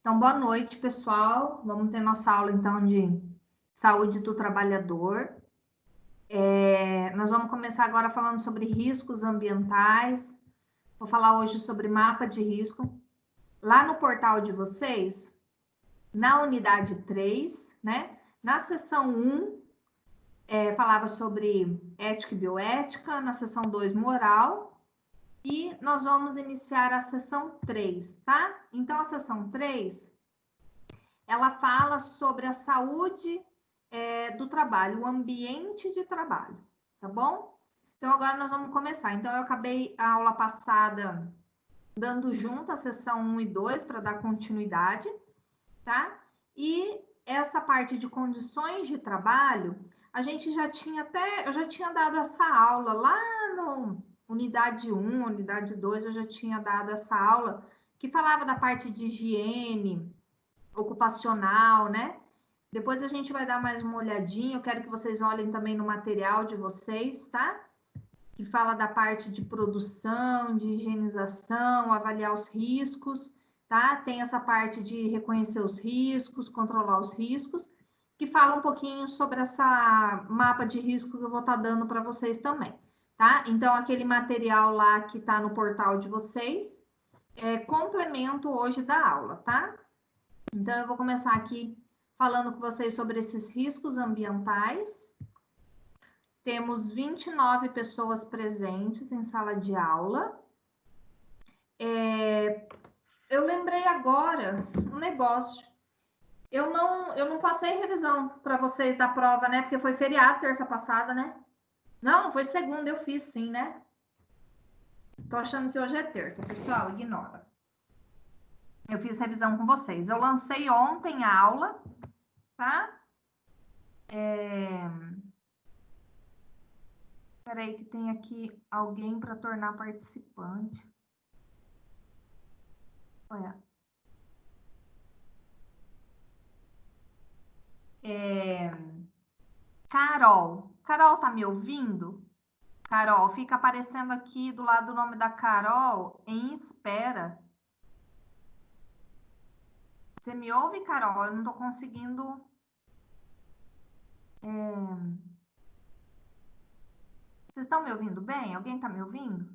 Então, boa noite, pessoal. Vamos ter nossa aula, então, de saúde do trabalhador. Nós vamos começar agora falando sobre riscos ambientais. Vou falar hoje sobre mapa de risco. Lá no portal de vocês, na unidade 3, né? Na seção 1, falava sobre ética e bioética. Na seção 2, moral. E nós vamos iniciar a seção 3, tá? Então, a seção 3... ela fala sobre a saúde do trabalho, o ambiente de trabalho, tá bom? Então, agora nós vamos começar. Então, eu acabei a aula passada dando junto a sessão 1 e 2 para dar continuidade, tá? E essa parte de condições de trabalho, a gente já tinha eu já tinha dado essa aula lá no unidade 1, unidade 2, eu já tinha dado essa aula que falava da parte de higiene ocupacional, né? Depois a gente vai dar mais uma olhadinha. Eu quero que vocês olhem também no material de vocês, tá? Que fala da parte de produção, de higienização, avaliar os riscos, tá? Tem essa parte de reconhecer os riscos, controlar os riscos, que fala um pouquinho sobre essa mapa de risco que eu vou estar dando para vocês também, tá? Então, aquele material lá que está no portal de vocês é complemento hoje da aula, tá? Então, eu vou começar aqui falando com vocês sobre esses riscos ambientais. Temos 29 pessoas presentes em sala de aula. Eu lembrei agora um negócio. Eu não passei revisão para vocês da prova, né? Porque foi feriado terça passada, né? Não foi segunda, eu fiz sim, né? Tô achando que hoje é terça, pessoal, ignora. Eu fiz revisão com vocês. Eu lancei ontem a aula, tá? Espera aí que tem aqui alguém para tornar participante. Olha. Carol. Carol, tá me ouvindo? Carol, fica aparecendo aqui do lado do nome da Carol em espera. Você me ouve, Carol? Eu não tô conseguindo. Vocês estão me ouvindo bem? Alguém tá me ouvindo?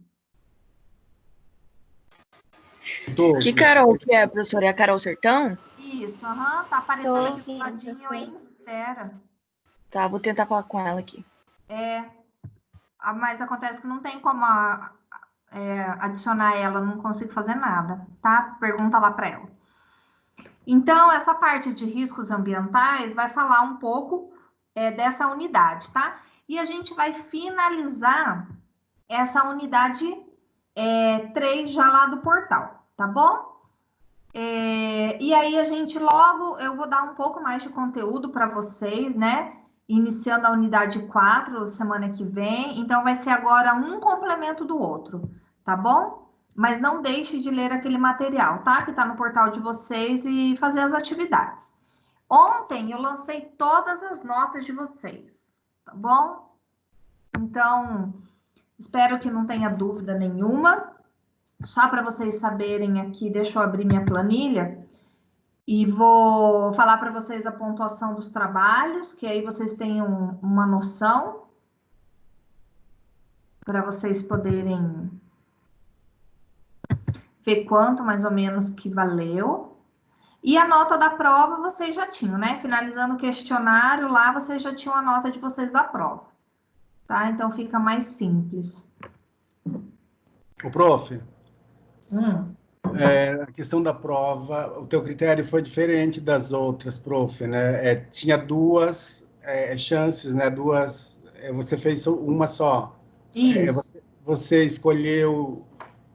Que Carol que é, professora? É a Carol Sertão? Isso, aham. Tá aparecendo aqui do ladinho em espera. Tá, vou tentar falar com ela aqui. Mas acontece que não tem como adicionar ela, não consigo fazer nada, tá? Pergunta lá para ela. Então, essa parte de riscos ambientais vai falar um pouco dessa unidade, tá? E a gente vai finalizar essa unidade 3 já lá do portal, tá bom? E aí a gente eu vou dar um pouco mais de conteúdo para vocês, né? Iniciando a unidade 4 semana que vem. Então, vai ser agora um complemento do outro, tá bom? Mas não deixe de ler aquele material, tá? Que tá no portal de vocês e fazer as atividades. Ontem eu lancei todas as notas de vocês, tá bom? Então, espero que não tenha dúvida nenhuma. Só para vocês saberem aqui, deixa eu abrir minha planilha e vou falar para vocês a pontuação dos trabalhos, que aí vocês tenham uma noção para vocês poderem ver quanto mais ou menos que valeu. E a nota da prova vocês já tinham, né? Finalizando o questionário lá, vocês já tinham a nota de vocês da prova, tá? Então fica mais simples. O prof, a questão da prova, o teu critério foi diferente das outras, prof, né? Tinha duas chances, né? Você fez uma só. Isso. Você escolheu,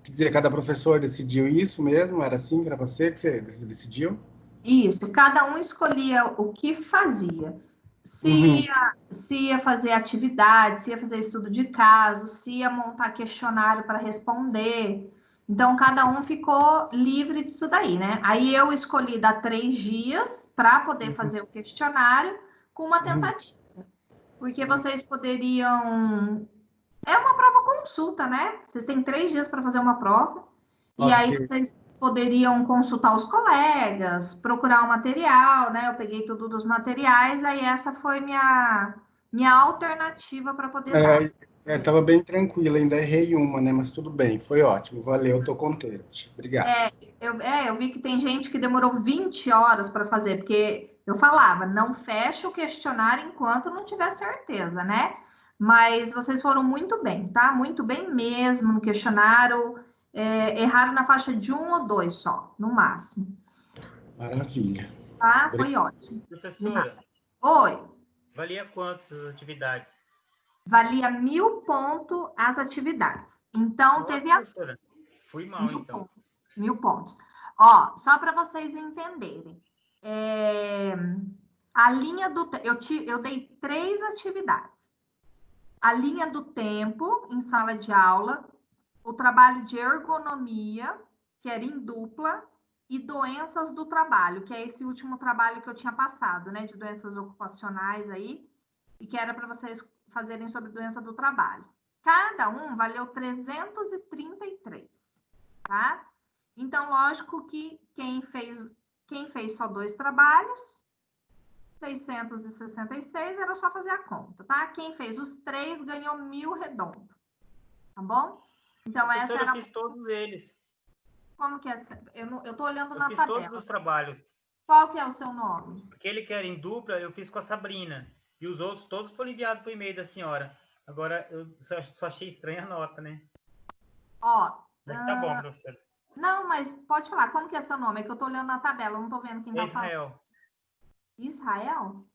quer dizer, cada professor decidiu isso mesmo? Era assim que era você que você decidiu? Isso, cada um escolhia o que fazia. Se ia fazer atividade, se ia fazer estudo de caso, se ia montar questionário para responder. Então, cada um ficou livre disso daí, né? Aí eu escolhi dar 3 dias para poder fazer o questionário com uma tentativa. Porque vocês poderiam. É uma prova consulta, né? Vocês têm 3 dias para fazer uma prova. E aí Ok. vocês poderiam consultar os colegas, procurar o material, né? Eu peguei tudo dos materiais, aí essa foi minha alternativa para poder dar. Estava bem tranquila, ainda errei uma, né? Mas tudo bem, foi ótimo, valeu, estou contente. Obrigado. Eu vi que tem gente que demorou 20 horas para fazer, porque eu falava, não fecha o questionário enquanto não tiver certeza, né? Mas vocês foram muito bem, tá? Muito bem mesmo no questionário. Erraram na faixa de 1 ou 2 só, no máximo. Maravilha. Tá? Foi ótimo. Professora, oi. valia quantas as atividades? Valia 1.000 pontos as atividades. Então, Nossa, teve as... professora, fui mal, 1.000 então. pontos. 1.000 pontos. Ó, só para vocês entenderem. A linha do... Eu dei 3 atividades. A linha do tempo, em sala de aula, o trabalho de ergonomia, que era em dupla, e doenças do trabalho, que é esse último trabalho que eu tinha passado, né, de doenças ocupacionais aí, e que era para vocês fazerem sobre doença do trabalho. Cada um valeu 333, tá? Então, lógico que quem fez só 2 trabalhos, 666, era só fazer a conta, tá? Quem fez os 3 ganhou 1.000 redondo, tá bom? Então, essa era... Eu fiz todos eles. Como que é? Eu tô olhando Eu na fiz tabela. todos os trabalhos. Qual que é o seu nome? Aquele que era em dupla, eu fiz com a Sabrina. E os outros todos foram enviados por e-mail da senhora. Agora, eu só achei estranha a nota, né? Ó. Mas tá bom, professora. Não, mas pode falar. Como que é seu nome? É que eu tô olhando na tabela, eu não tô vendo quem tá falando. Israel. Israel?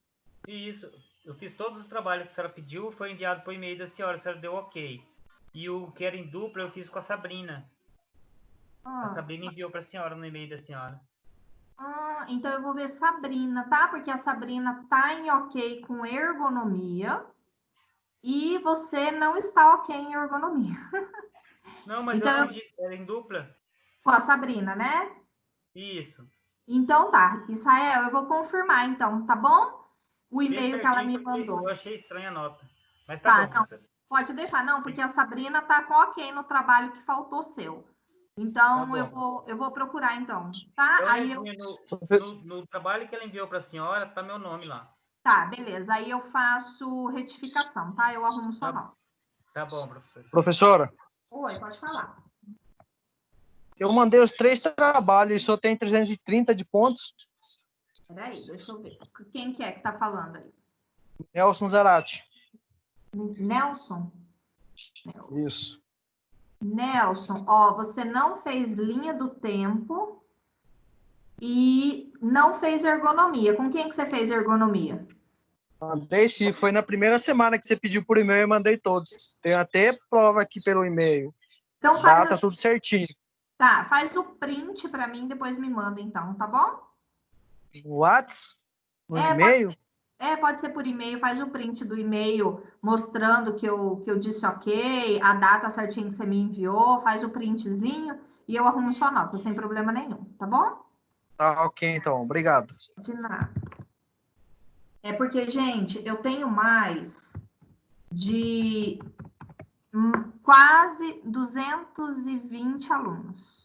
Isso. Eu fiz todos os trabalhos que a senhora pediu, foi enviado por e-mail da senhora. A senhora deu ok. E o que era em dupla, eu fiz com a Sabrina. A Sabrina enviou para a senhora no e-mail da senhora. Então eu vou ver Sabrina, tá? Porque a Sabrina tá em ok com ergonomia e você não está ok em ergonomia. Não, mas então, era em dupla. Com a Sabrina, né? Isso. Então tá. Israel, eu vou confirmar então, tá bom? O e-mail que ela me mandou. Eu achei estranha a nota. Mas tá bom, não, professora. pode deixar. Não, porque a Sabrina tá com ok no trabalho que faltou seu. Então, Tá eu vou procurar, então, tá? Aí no trabalho que ela enviou para a senhora, tá meu nome lá. Tá, beleza. Aí eu faço retificação, tá? Eu arrumo sua nota. Tá bom, professora. Professora. Oi, pode falar. Eu mandei os 3 trabalhos e só tem 330 de pontos. Peraí, deixa eu ver. Quem que é que tá falando aí? Nelson Zarate. Nelson? Isso. Nelson, ó, você não fez linha do tempo e não fez ergonomia. Com quem que você fez ergonomia? Mandei sim, foi na primeira semana que você pediu por e-mail, eu mandei todos. Tem até prova aqui pelo e-mail. Então Data tudo certinho. Tá, faz o print para mim, depois me manda então, tá bom? No WhatsApp? No e-mail? Pode ser por e-mail, faz o print do e-mail mostrando que eu disse ok, a data certinha que você me enviou, faz o printzinho e eu arrumo sua nota, sem problema nenhum, tá bom? Tá, ok, então. Obrigado. De nada. É porque, gente, eu tenho mais de quase 220 alunos.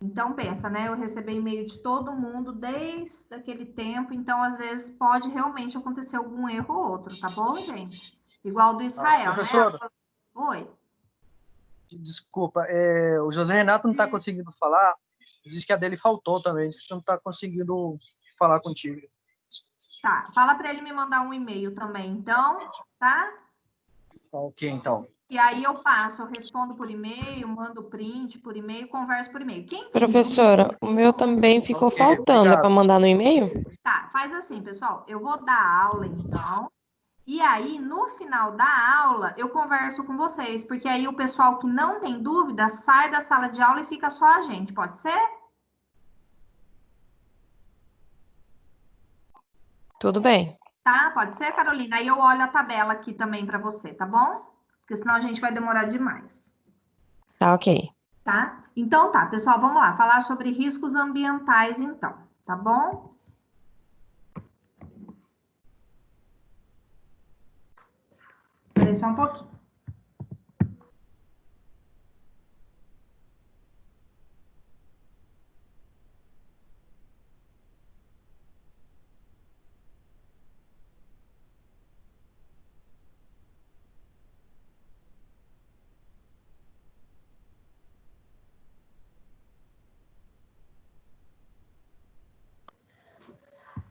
Então, pensa, né? Eu recebi e-mail de todo mundo desde aquele tempo, então, às vezes, pode realmente acontecer algum erro ou outro, tá bom, gente? Igual do Israel, professora, né? Oi. Desculpa, o José Renato não está conseguindo falar, diz que a dele faltou também, diz que não está conseguindo falar contigo. Tá, fala para ele me mandar um e-mail também, então, tá? Ok, então. E aí eu respondo por e-mail, mando print por e-mail, converso por e-mail. Professora, o meu também ficou faltando. É para mandar no e-mail? Tá, faz assim, pessoal. Eu vou dar aula, então. E aí, no final da aula, eu converso com vocês, porque aí o pessoal que não tem dúvida sai da sala de aula e fica só a gente, pode ser? Tudo bem. Tá, pode ser, Carolina? Aí eu olho a tabela aqui também para você, tá bom? Porque senão a gente vai demorar demais. Tá, ok. Tá? Então tá, pessoal, vamos lá. Falar sobre riscos ambientais, então, tá bom? Espera só um pouquinho.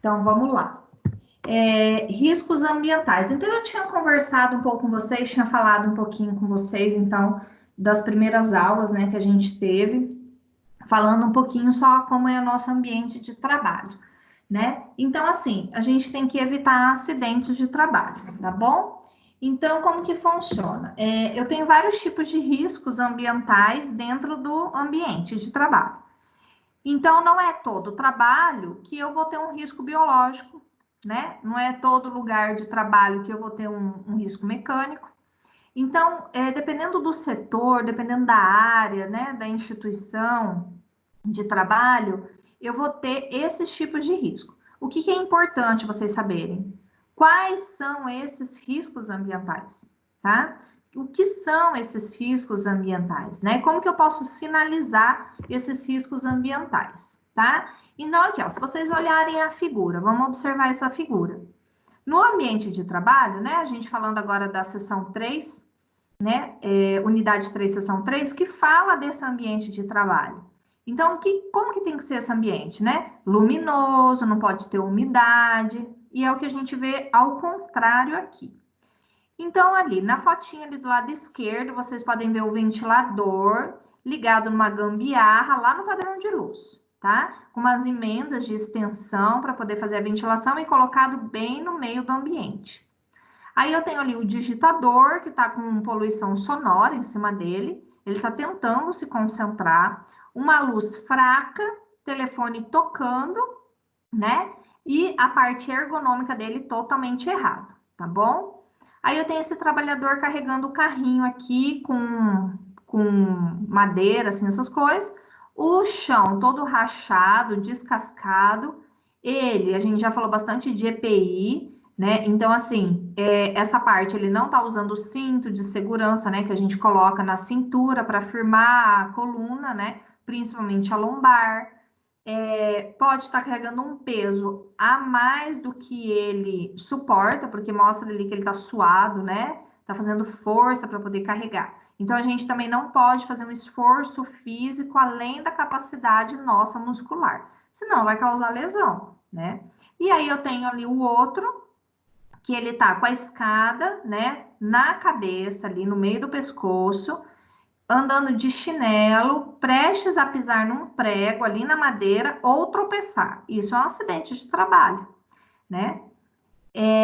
Então, vamos lá. Riscos ambientais. Então, eu tinha conversado um pouco com vocês, tinha falado um pouquinho com vocês, então, das primeiras aulas, né, que a gente teve, falando um pouquinho só como é o nosso ambiente de trabalho, né? Então, assim, a gente tem que evitar acidentes de trabalho, tá bom? Então, como que funciona? Eu tenho vários tipos de riscos ambientais dentro do ambiente de trabalho. Então, não é todo trabalho que eu vou ter um risco biológico, né? Não é todo lugar de trabalho que eu vou ter um risco mecânico. Então, dependendo do setor, dependendo da área, né, da instituição de trabalho, eu vou ter esses tipos de risco. O que é importante vocês saberem? Quais são esses riscos ambientais, tá? O que são esses riscos ambientais, né? Como que eu posso sinalizar esses riscos ambientais, tá? Então, aqui, ó, se vocês olharem a figura, vamos observar essa figura. No ambiente de trabalho, né, a gente falando agora da seção 3, né, unidade 3, seção 3, que fala desse ambiente de trabalho. Então, como que tem que ser esse ambiente, né? Luminoso, não pode ter umidade, e é o que a gente vê ao contrário aqui. Então, ali, na fotinha ali do lado esquerdo, vocês podem ver o ventilador ligado numa gambiarra lá no padrão de luz, tá? Com umas emendas de extensão para poder fazer a ventilação e colocado bem no meio do ambiente. Aí eu tenho ali o digitador, que está com poluição sonora em cima dele, ele está tentando se concentrar, uma luz fraca, telefone tocando, né? E a parte ergonômica dele totalmente errado, tá bom? Aí eu tenho esse trabalhador carregando o carrinho aqui com madeira, assim, essas coisas. O chão todo rachado, descascado. A gente já falou bastante de EPI, né? Então, assim, essa parte ele não tá usando o cinto de segurança, né? Que a gente coloca na cintura para firmar a coluna, né? Principalmente a lombar. Pode estar carregando um peso a mais do que ele suporta, porque mostra ali que ele está suado, né? Está fazendo força para poder carregar. Então, a gente também não pode fazer um esforço físico além da capacidade nossa muscular, senão vai causar lesão, né? E aí eu tenho ali o outro, que ele tá com a escada, né, na cabeça, ali no meio do pescoço, andando de chinelo, prestes a pisar num prego ali na madeira ou tropeçar. Isso é um acidente de trabalho, né?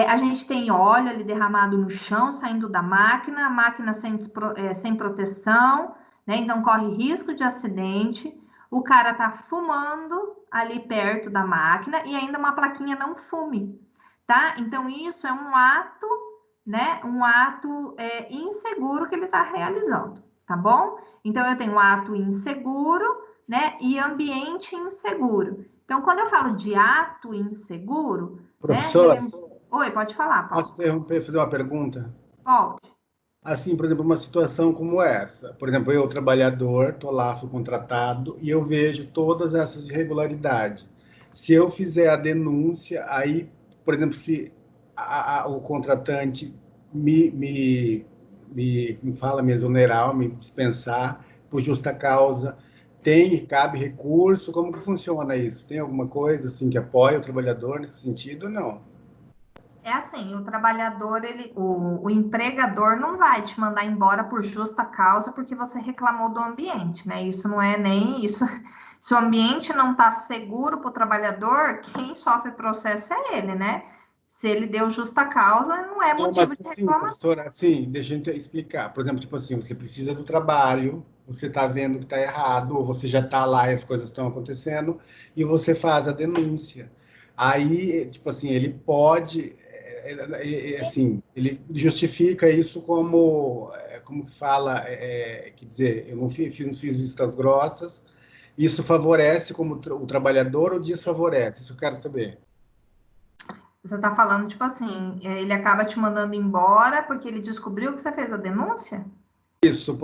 A gente tem óleo ali derramado no chão, saindo da máquina, a máquina sem proteção, né? Então corre risco de acidente. O cara tá fumando ali perto da máquina e ainda uma plaquinha não fume, tá? Então isso é um ato, né? Um ato inseguro que ele está realizando, tá bom? Então eu tenho um ato inseguro, né? E ambiente inseguro. Então quando eu falo de ato inseguro, professor, né? Oi, pode falar, Paulo. posso interromper, fazer uma pergunta? Pode. Assim, por exemplo, uma situação como essa. Por exemplo, eu, trabalhador, estou lá, fui contratado, e eu vejo todas essas irregularidades. Se eu fizer a denúncia, aí, por exemplo, se o contratante me fala, me exonerar, me dispensar por justa causa, cabe recurso? Como que funciona isso? Tem alguma coisa assim que apoia o trabalhador nesse sentido ou não? É assim, o trabalhador, o empregador não vai te mandar embora por justa causa porque você reclamou do ambiente, né? Isso não é nem isso. Se o ambiente não está seguro para o trabalhador, quem sofre processo é ele, né? Se ele deu justa causa, não é Não, motivo mas de assim, reclamação. professora, assim, deixa eu explicar. Por exemplo, tipo assim, você precisa do trabalho, você está vendo que está errado, ou você já está lá e as coisas estão acontecendo, e você faz a denúncia. Aí, tipo assim, ele pode, assim, ele justifica isso como que fala, quer dizer, eu não fiz vistas grossas, isso favorece como o trabalhador ou desfavorece? Isso eu quero saber. Você está falando, tipo assim, ele acaba te mandando embora porque ele descobriu que você fez a denúncia? Isso,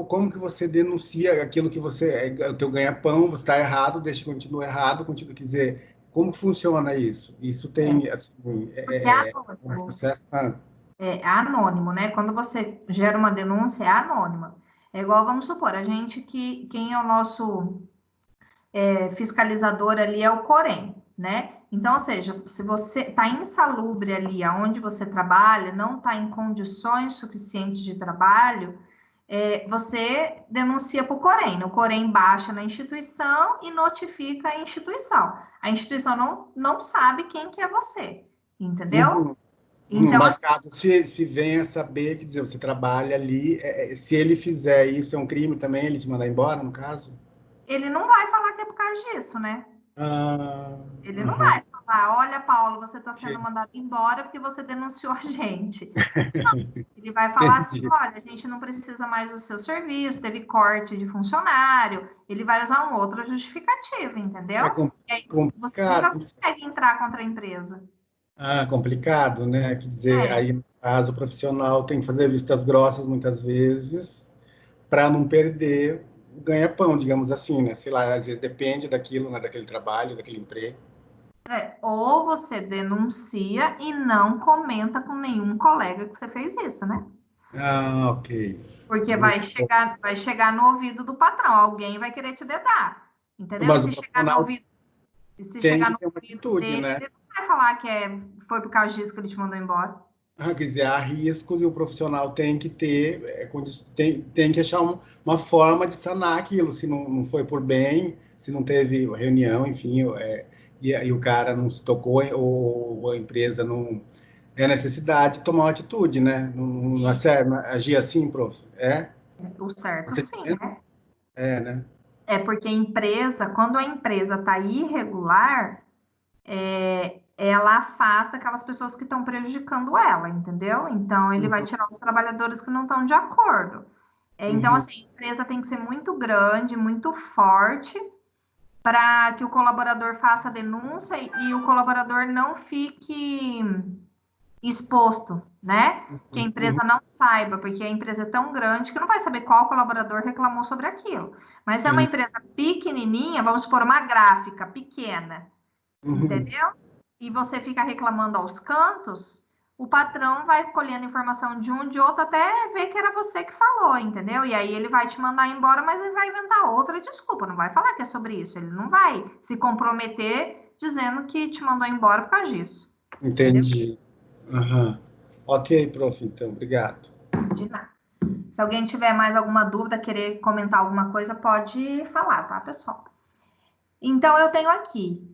como que você denuncia aquilo que o teu ganha-pão, você está errado, deixa que continua errado, continua, quer dizer, como que funciona isso? Isso tem, assim, Porque é um anônimo. processo... É anônimo, né? Quando você gera uma denúncia, é anônima. É igual, vamos supor, a gente quem é o nosso fiscalizador ali é o Corém, né? Então, ou seja, se você está insalubre ali aonde você trabalha, não está em condições suficientes de trabalho, você denuncia para o Corém. O Corém baixa na instituição e notifica a instituição. A instituição não sabe quem que é você, entendeu? Então, mas caso se venha saber, quer dizer, você trabalha ali, se ele fizer isso, é um crime também, ele te mandar embora, no caso? ele não vai falar que é por causa disso, né? Ele não vai falar, olha, Paulo, você está sendo mandado embora porque você denunciou a gente. Não, ele vai falar assim, olha, a gente não precisa mais do seu serviço, teve corte de funcionário, ele vai usar uma outra justificativa, entendeu? E aí você nunca consegue entrar contra a empresa. Complicado, né? Quer dizer, aí no caso o profissional tem que fazer vistas grossas muitas vezes para não perder o ganha-pão, digamos assim, né? Sei lá, às vezes depende daquilo, né? Daquele trabalho, daquele emprego. Ou você denuncia e não comenta com nenhum colega que você fez isso, né? Ok. Porque vai chegar no ouvido do patrão, alguém vai querer te dedar, entendeu? Mas se chegar no ouvido, atitude, dele, né? ele não vai falar que foi por causa disso que ele te mandou embora. Quer dizer, há riscos e o profissional tem que ter, tem que achar uma forma de sanar aquilo, se não foi por bem, se não teve reunião, enfim, e o cara não se tocou, ou a empresa não... É necessidade de tomar uma atitude, né? Não é certo agir assim, prof? O certo, sim, né? Né? Porque quando a empresa está irregular, ela afasta aquelas pessoas que estão prejudicando ela, entendeu? Então, ele vai tirar os trabalhadores que não estão de acordo. Então, assim, a empresa tem que ser muito grande, muito forte, para que o colaborador faça a denúncia e o colaborador não fique exposto, né? Que a empresa não saiba, porque a empresa é tão grande que não vai saber qual colaborador reclamou sobre aquilo. Mas se é uma empresa pequenininha, vamos supor, uma gráfica pequena, entendeu? E você fica reclamando aos cantos, o patrão vai colhendo informação de um, de outro, até ver que era você que falou, entendeu? E aí ele vai te mandar embora, mas ele vai inventar outra desculpa, não vai falar que é sobre isso, ele não vai se comprometer dizendo que te mandou embora por causa disso. Entendi. Ok, prof, então, obrigado. De nada. Se alguém tiver mais alguma dúvida, querer comentar alguma coisa, pode falar, tá, pessoal? Então, eu tenho aqui...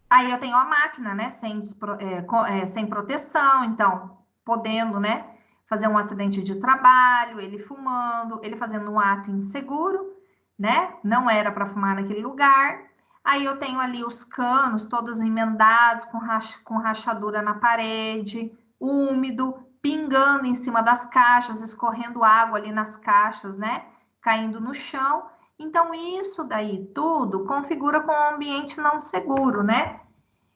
Aí eu tenho a máquina, né, sem proteção, então, podendo, né, fazer um acidente de trabalho, ele fumando, ele fazendo um ato inseguro, né, não era para fumar naquele lugar. Aí eu tenho ali os canos todos emendados, com rachadura na parede, úmido, pingando em cima das caixas, escorrendo água ali nas caixas, né, caindo no chão. Então, isso daí tudo configura com um ambiente não seguro, né?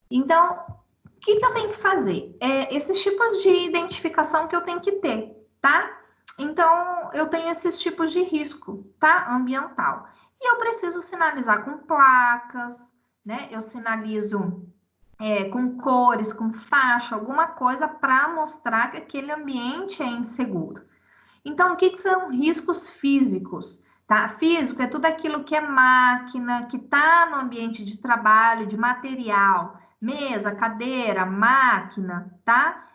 Então, o que eu tenho que fazer? Esses tipos de identificação que eu tenho que ter, tá? Então, eu tenho esses tipos de risco, tá? Ambiental. E eu preciso sinalizar com placas, né? Eu sinalizo com cores, com faixa, alguma coisa para mostrar que aquele ambiente é inseguro. Então, o que são riscos físicos? Tá? Físico é tudo aquilo que é máquina, que está no ambiente de trabalho, de material, mesa, cadeira, máquina, tá?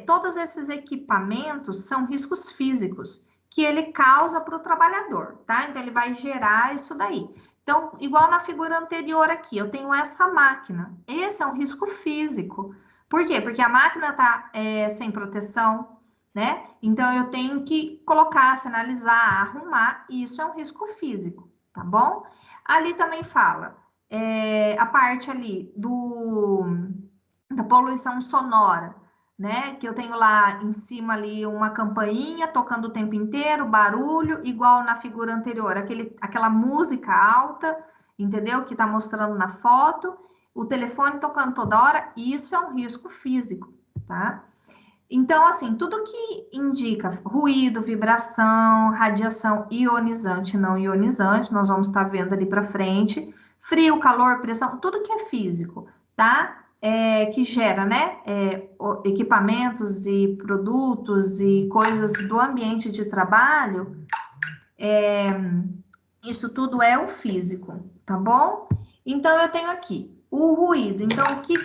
Todos esses equipamentos são riscos físicos que ele causa para o trabalhador, tá? Então, ele vai gerar isso daí. Então, igual na figura anterior aqui, eu tenho essa máquina. Esse é um risco físico. Por quê? Porque a máquina está sem proteção, né? Então, eu tenho que colocar, sinalizar, arrumar, e isso é um risco físico, tá bom? Ali também fala a parte ali da poluição sonora, né? Que eu tenho lá em cima ali uma campainha tocando o tempo inteiro, barulho, igual na figura anterior, aquela música alta, entendeu? Que tá mostrando na foto, o telefone tocando toda hora, isso é um risco físico, tá? Então, assim, tudo que indica ruído, vibração, radiação ionizante, não ionizante, nós vamos estar vendo ali para frente, frio, calor, pressão, tudo que é físico, tá? Que gera, né, equipamentos e produtos e coisas do ambiente de trabalho, isso tudo é o físico, tá bom? Então, eu tenho aqui o ruído. Então, o que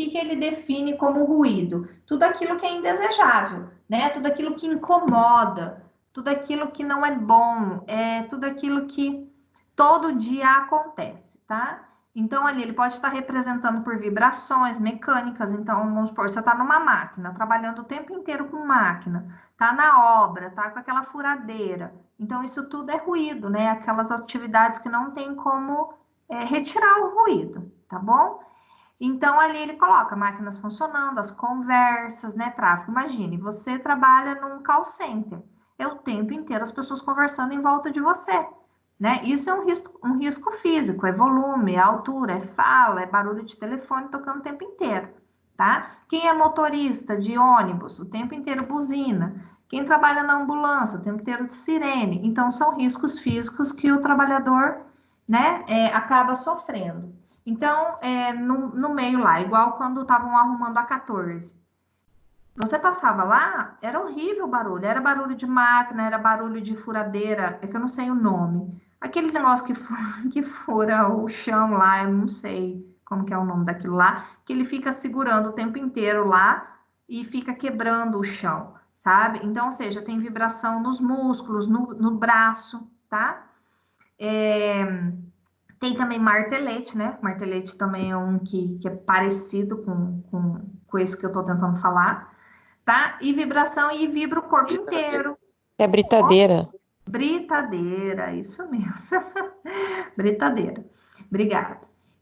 que ele define como ruído? Tudo aquilo que é indesejável, né? Tudo aquilo que incomoda, tudo aquilo que não é bom, tudo aquilo que todo dia acontece, tá? Então, ali ele pode estar representando por vibrações mecânicas. Então, vamos supor, você está numa máquina, trabalhando o tempo inteiro com máquina, tá na obra, tá com aquela furadeira. Então, isso tudo é ruído, né? Aquelas atividades que não tem como retirar o ruído, tá bom? Então, ali ele coloca máquinas funcionando, as conversas, né? Tráfego. Imagine, você trabalha num call center, é o tempo inteiro as pessoas conversando em volta de você. Né? Isso é um risco físico, é volume, é altura, é fala, é barulho de telefone tocando o tempo inteiro, tá? Quem é motorista de ônibus, o tempo inteiro buzina. Quem trabalha na ambulância, o tempo inteiro de sirene. Então, são riscos físicos que o trabalhador, né, acaba sofrendo. Então, no meio lá, igual quando estavam arrumando a 14. Você passava lá, era horrível o barulho, era barulho de máquina, era barulho de furadeira, é que eu não sei o nome. Aquele negócio que fura o chão lá, eu não sei como que é o nome daquilo lá, que ele fica segurando o tempo inteiro lá e fica quebrando o chão, sabe? Então, ou seja, tem vibração nos músculos, no braço, tá? Tem também martelete, né? Martelete também é um que é parecido com esse que eu tô tentando falar, tá? E vibração e vibra o corpo inteiro. É britadeira. Britadeira, isso mesmo. Britadeira. Obrigada.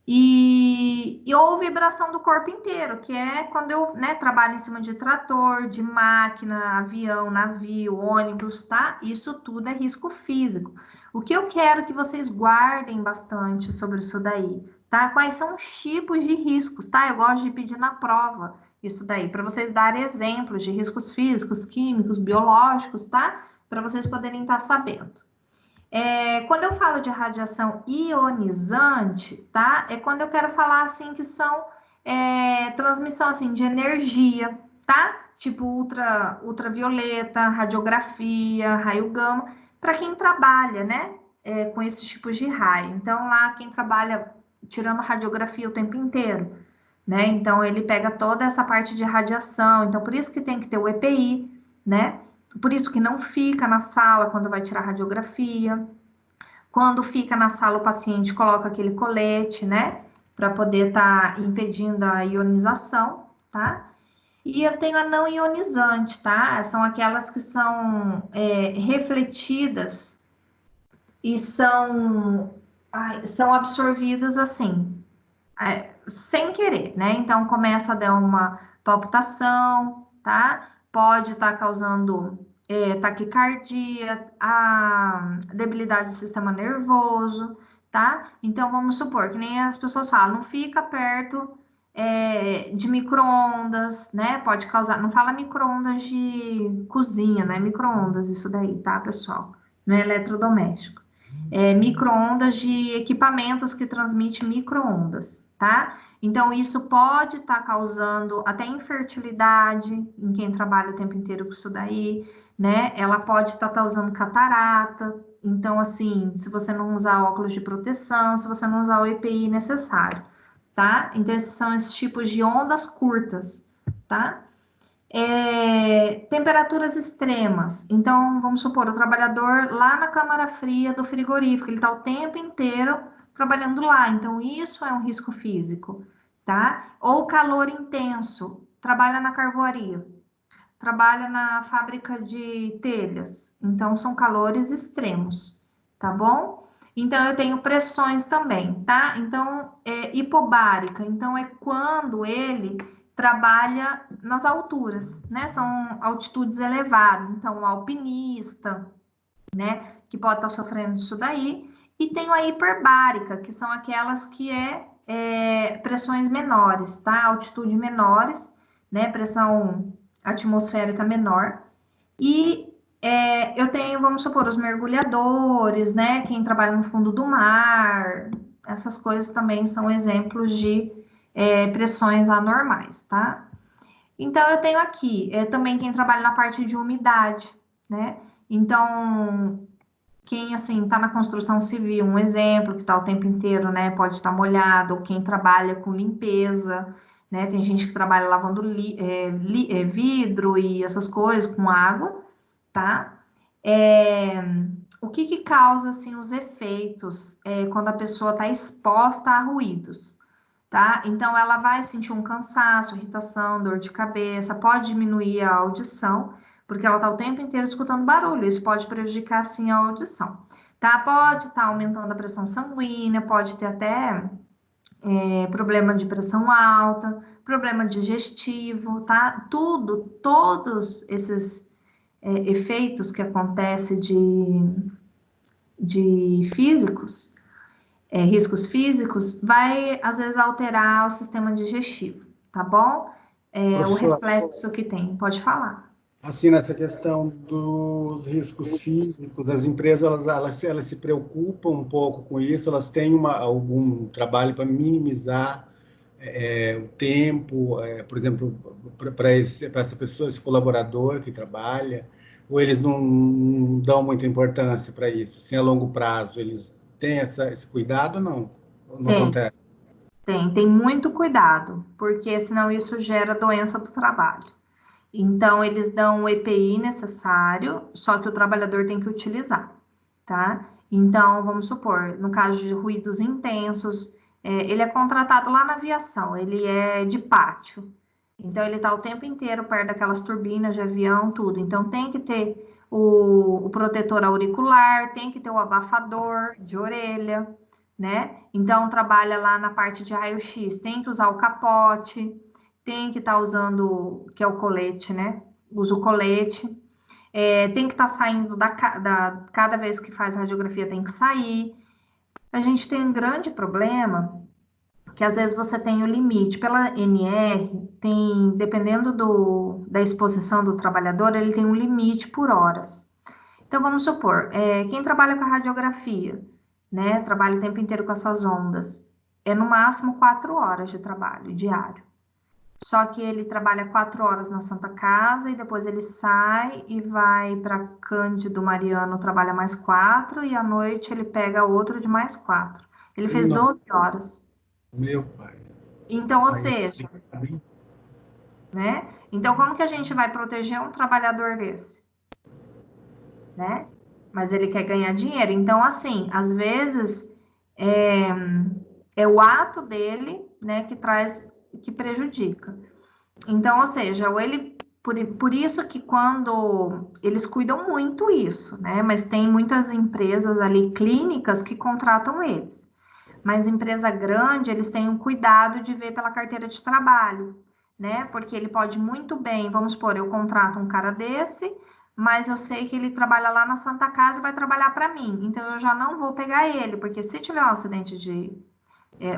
E ou vibração do corpo inteiro, que é quando eu, né, trabalho em cima de trator, de máquina, avião, navio, ônibus, tá? Isso tudo é risco físico. O que eu quero que vocês guardem bastante sobre isso daí, tá? Quais são os tipos de riscos, tá? Eu gosto de pedir na prova isso daí, para vocês darem exemplos de riscos físicos, químicos, biológicos, tá? Para vocês poderem estar sabendo. Quando eu falo de radiação ionizante, tá? É quando eu quero falar, assim, que são transmissão, assim, de energia, tá? Tipo ultravioleta, radiografia, raio gama, para quem trabalha, né? Com esses tipos de raio. Então, lá, quem trabalha tirando radiografia o tempo inteiro, né? Então, ele pega toda essa parte de radiação. Então, por isso que tem que ter o EPI, né? Por isso que não fica na sala quando vai tirar radiografia. Quando fica na sala, o paciente coloca aquele colete, né? Para poder estar impedindo a ionização, tá? E eu tenho a não ionizante, tá? São aquelas que são refletidas e são absorvidas assim, sem querer, né? Então começa a dar uma palpitação, tá? Pode estar causando taquicardia, a debilidade do sistema nervoso, tá? Então vamos supor que nem as pessoas falam, não fica perto de micro-ondas, né? Pode causar, não fala micro-ondas de cozinha, né? Micro-ondas, isso daí, tá, pessoal? Não é eletrodoméstico. Micro-ondas de equipamentos que transmitem micro-ondas, tá? Então, isso pode estar causando até infertilidade em quem trabalha o tempo inteiro com isso daí, né? Ela pode estar causando catarata. Então, assim, se você não usar óculos de proteção, se você não usar o EPI necessário, tá? Então, esses são esses tipos de ondas curtas, tá? Temperaturas extremas. Então, vamos supor, o trabalhador lá na câmara fria do frigorífico, ele está o tempo inteiro trabalhando lá. Então, isso é um risco físico, tá? Ou calor intenso, trabalha na carvoaria, trabalha na fábrica de telhas. Então, são calores extremos, tá bom? Então, eu tenho pressões também, tá? Então, hipobárica. Então, é quando ele trabalha nas alturas, né? São altitudes elevadas. Então, o alpinista, né? Que pode estar sofrendo disso daí. E tem a hiperbárica, que são aquelas que pressões menores, tá? Altitude menores, né? Pressão atmosférica menor. E eu tenho, vamos supor, os mergulhadores, né? Quem trabalha no fundo do mar. Essas coisas também são exemplos de pressões anormais, tá? Então, eu tenho aqui também quem trabalha na parte de umidade, né? Então, quem, assim, está na construção civil, um exemplo, que está o tempo inteiro, né, pode estar molhado, ou quem trabalha com limpeza, né, tem gente que trabalha lavando vidro e essas coisas com água, tá? O que causa, assim, os efeitos quando a pessoa está exposta a ruídos, tá? Então, ela vai sentir um cansaço, irritação, dor de cabeça, pode diminuir a audição, porque ela está o tempo inteiro escutando barulho, isso pode prejudicar, sim, a audição, tá? Pode estar aumentando a pressão sanguínea, pode ter até problema de pressão alta, problema digestivo, tá? Todos esses efeitos que acontecem de físicos, riscos físicos, vai, às vezes, alterar o sistema digestivo, tá bom? O reflexo que tem, pode falar. Assim, nessa questão dos riscos físicos, as empresas elas se preocupam um pouco com isso, elas têm algum trabalho para minimizar o tempo, por exemplo, para essa pessoa, esse colaborador que trabalha, ou eles não dão muita importância para isso? Assim, a longo prazo, eles têm esse cuidado ou não? Não acontece? Tem muito cuidado, porque senão isso gera doença do trabalho. Então, eles dão o EPI necessário, só que o trabalhador tem que utilizar, tá? Então, vamos supor, no caso de ruídos intensos, ele é contratado lá na aviação, ele é de pátio. Então, ele está o tempo inteiro perto daquelas turbinas de avião, tudo. Então, tem que ter o protetor auricular, tem que ter o abafador de orelha, né? Então, trabalha lá na parte de raio-x, tem que usar o capote, tem que estar usando, que é o colete, né? Usa o colete. Tem que estar saindo cada vez que faz radiografia, tem que sair. A gente tem um grande problema, que às vezes você tem o limite. Pela NR, dependendo da exposição do trabalhador, ele tem um limite por horas. Então, vamos supor, quem trabalha com a radiografia, né? Trabalha o tempo inteiro com essas ondas, no máximo 4 horas de trabalho diário. Só que ele trabalha 4 horas na Santa Casa e depois ele sai e vai para Cândido Mariano, trabalha mais 4 e à noite ele pega outro de mais 4. Ele fez 12 horas. Meu pai. Então, ou seja, né? Então, como que a gente vai proteger um trabalhador desse? Né? Mas ele quer ganhar dinheiro. Então, assim, às vezes é o ato dele, né, que prejudica. Então, ou seja, por isso que quando eles cuidam muito isso, né? Mas tem muitas empresas ali, clínicas, que contratam eles. Mas empresa grande, eles têm um cuidado de ver pela carteira de trabalho, né? Porque ele pode muito bem, vamos supor, eu contrato um cara desse, mas eu sei que ele trabalha lá na Santa Casa e vai trabalhar para mim. Então, eu já não vou pegar ele, porque se tiver um acidente de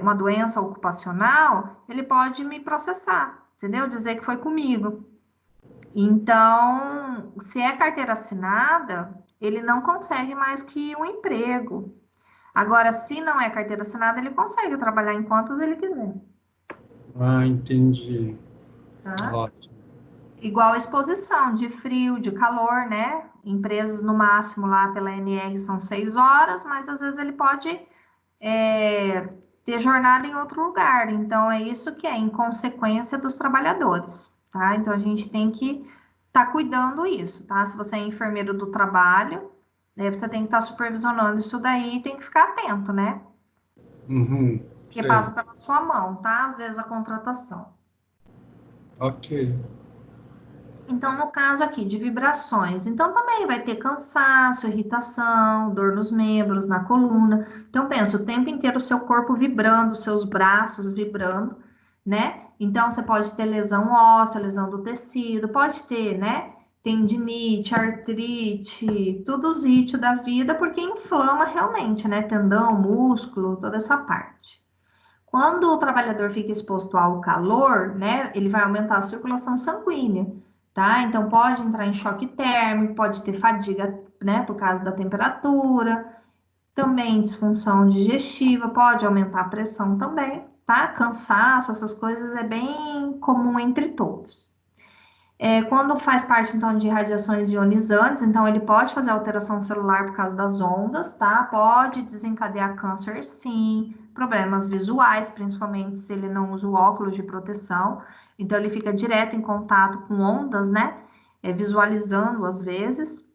uma doença ocupacional, ele pode me processar, entendeu? Dizer que foi comigo. Então, se é carteira assinada, ele não consegue mais que um emprego. Agora, se não é carteira assinada, ele consegue trabalhar em quantas ele quiser. Ah, entendi. Tá? Ótimo. Igual a exposição de frio, de calor, né? Empresas, no máximo, lá pela NR são 6 horas, mas às vezes ele pode ter jornada em outro lugar. Então, é isso que é inconsequência dos trabalhadores, tá? Então, a gente tem que estar cuidando isso, tá? Se você é enfermeiro do trabalho, você tem que estar supervisionando isso daí e tem que ficar atento, né? Porque passa pela sua mão, tá? Às vezes a contratação. Ok. Então, no caso aqui de vibrações, então também vai ter cansaço, irritação, dor nos membros, na coluna. Então, pensa o tempo inteiro o seu corpo vibrando, seus braços vibrando, né? Então, você pode ter lesão óssea, lesão do tecido, pode ter, né? Tendinite, artrite, tudo os ítios da vida, porque inflama realmente, né? Tendão, músculo, toda essa parte. Quando o trabalhador fica exposto ao calor, né? Ele vai aumentar a circulação sanguínea. Tá? Então, pode entrar em choque térmico, pode ter fadiga, né, por causa da temperatura, também disfunção digestiva, pode aumentar a pressão também, tá? Cansaço, essas coisas é bem comum entre todos. Quando faz parte, então, de radiações ionizantes, então ele pode fazer alteração celular por causa das ondas, tá? Pode desencadear câncer, sim. Problemas visuais, principalmente se ele não usa o óculos de proteção. Então, ele fica direto em contato com ondas, né? Visualizando, às vezes.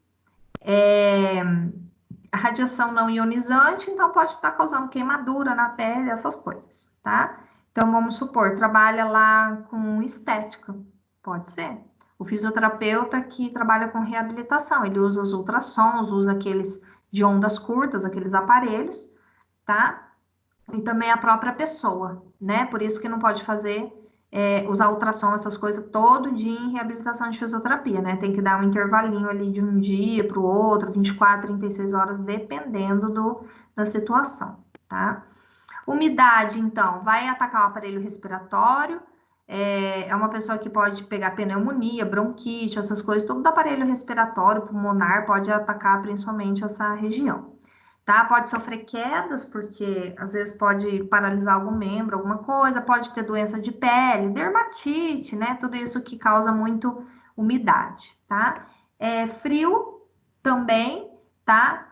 A radiação não ionizante, então pode estar causando queimadura na pele, essas coisas, tá? Então, vamos supor, trabalha lá com estética, pode ser. O fisioterapeuta que trabalha com reabilitação, ele usa os ultrassons, usa aqueles de ondas curtas, aqueles aparelhos, tá? E também a própria pessoa, né? Por isso que não pode fazer, usar ultrassom, essas coisas, todo dia em reabilitação de fisioterapia, né? Tem que dar um intervalinho ali de um dia para o outro, 24, 36 horas, dependendo da situação, tá? Umidade, então, vai atacar o aparelho respiratório, é uma pessoa que pode pegar pneumonia, bronquite, essas coisas, todo o aparelho respiratório, pulmonar, pode atacar principalmente essa região, tá? Pode sofrer quedas, porque às vezes pode paralisar algum membro, alguma coisa, pode ter doença de pele, dermatite, né? Tudo isso que causa muito umidade, tá? Frio também, tá?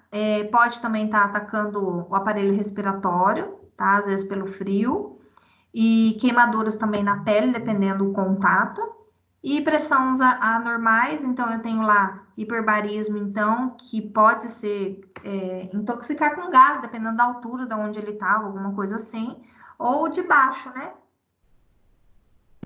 Pode também estar atacando o aparelho respiratório, tá? Às vezes pelo frio. E queimaduras também na pele, dependendo do contato. E pressões anormais, então eu tenho lá hiperbarismo, então, que pode ser intoxicar com gás, dependendo da altura de onde ele estava, alguma coisa assim, ou de baixo, né?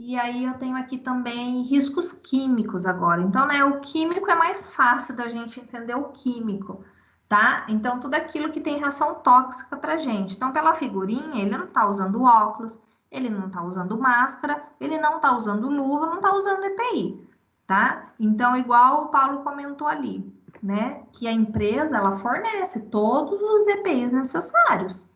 E aí eu tenho aqui também riscos químicos agora. Então, né, o químico é mais fácil da gente entender o químico, tá? Então, tudo aquilo que tem reação tóxica pra gente. Então, pela figurinha, ele não tá usando óculos, ele não tá usando máscara, ele não tá usando luva, não tá usando EPI, tá? Então, igual o Paulo comentou ali, né, que a empresa, ela fornece todos os EPIs necessários,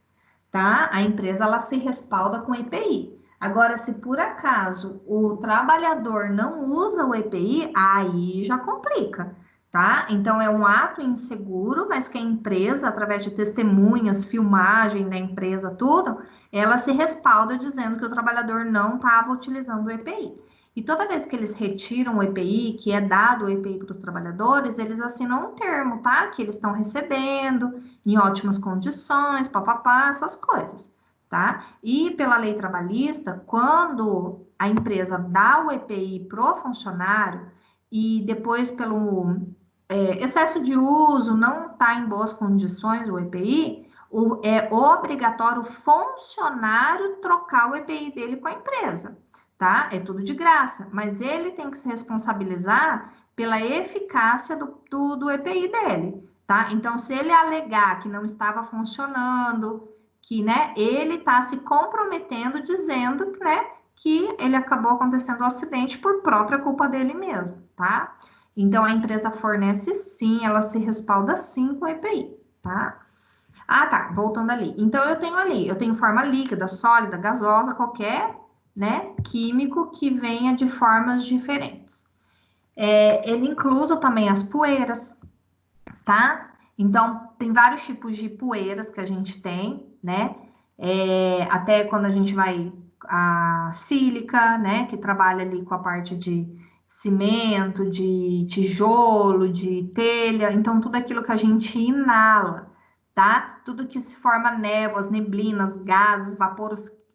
tá? A empresa, ela se respalda com EPI. Agora, se por acaso o trabalhador não usa o EPI, aí já complica, tá? Então, é um ato inseguro, mas que a empresa, através de testemunhas, filmagem da empresa, tudo, ela se respalda dizendo que o trabalhador não estava utilizando o EPI. E toda vez que eles retiram o EPI, que é dado o EPI para os trabalhadores, eles assinam um termo, tá? Que eles estão recebendo em ótimas condições, papapá, essas coisas, tá? E pela lei trabalhista, quando a empresa dá o EPI pro funcionário e depois pelo excesso de uso, não está em boas condições o EPI, é obrigatório o funcionário trocar o EPI dele com a empresa, tá? É tudo de graça, mas ele tem que se responsabilizar pela eficácia do EPI dele, tá? Então, se ele alegar que não estava funcionando, que, né, ele está se comprometendo, dizendo, né, que ele acabou acontecendo o acidente por própria culpa dele mesmo, tá? Então, a empresa fornece sim, ela se respalda sim com o EPI, tá? Ah, tá, voltando ali. Então, eu tenho forma líquida, sólida, gasosa, qualquer, né, químico que venha de formas diferentes. Ele incluso também as poeiras, tá? Então, tem vários tipos de poeiras que a gente tem, né? Até quando a gente vai a sílica, né? Que trabalha ali com a parte de cimento, de tijolo, de telha. Então, tudo aquilo que a gente inala, tá? Tudo que se forma névoas, neblinas, gases,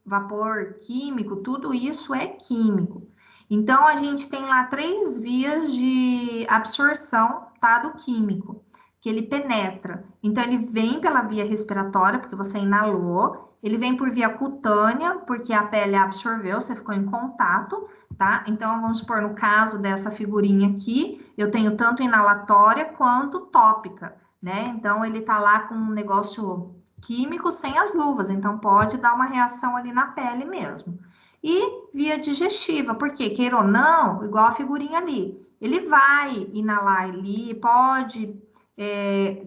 vapor químico, tudo isso é químico. Então, a gente tem lá 3 vias de absorção, tá? Do químico, que ele penetra. Então, ele vem pela via respiratória, porque você inalou, ele vem por via cutânea, porque a pele absorveu, você ficou em contato, tá? Então, vamos supor, no caso dessa figurinha aqui, eu tenho tanto inalatória quanto tópica, né? Então, ele tá lá com um negócio químico sem as luvas, então pode dar uma reação ali na pele mesmo. E via digestiva, porque, queira ou não, igual a figurinha ali, ele vai inalar ali, pode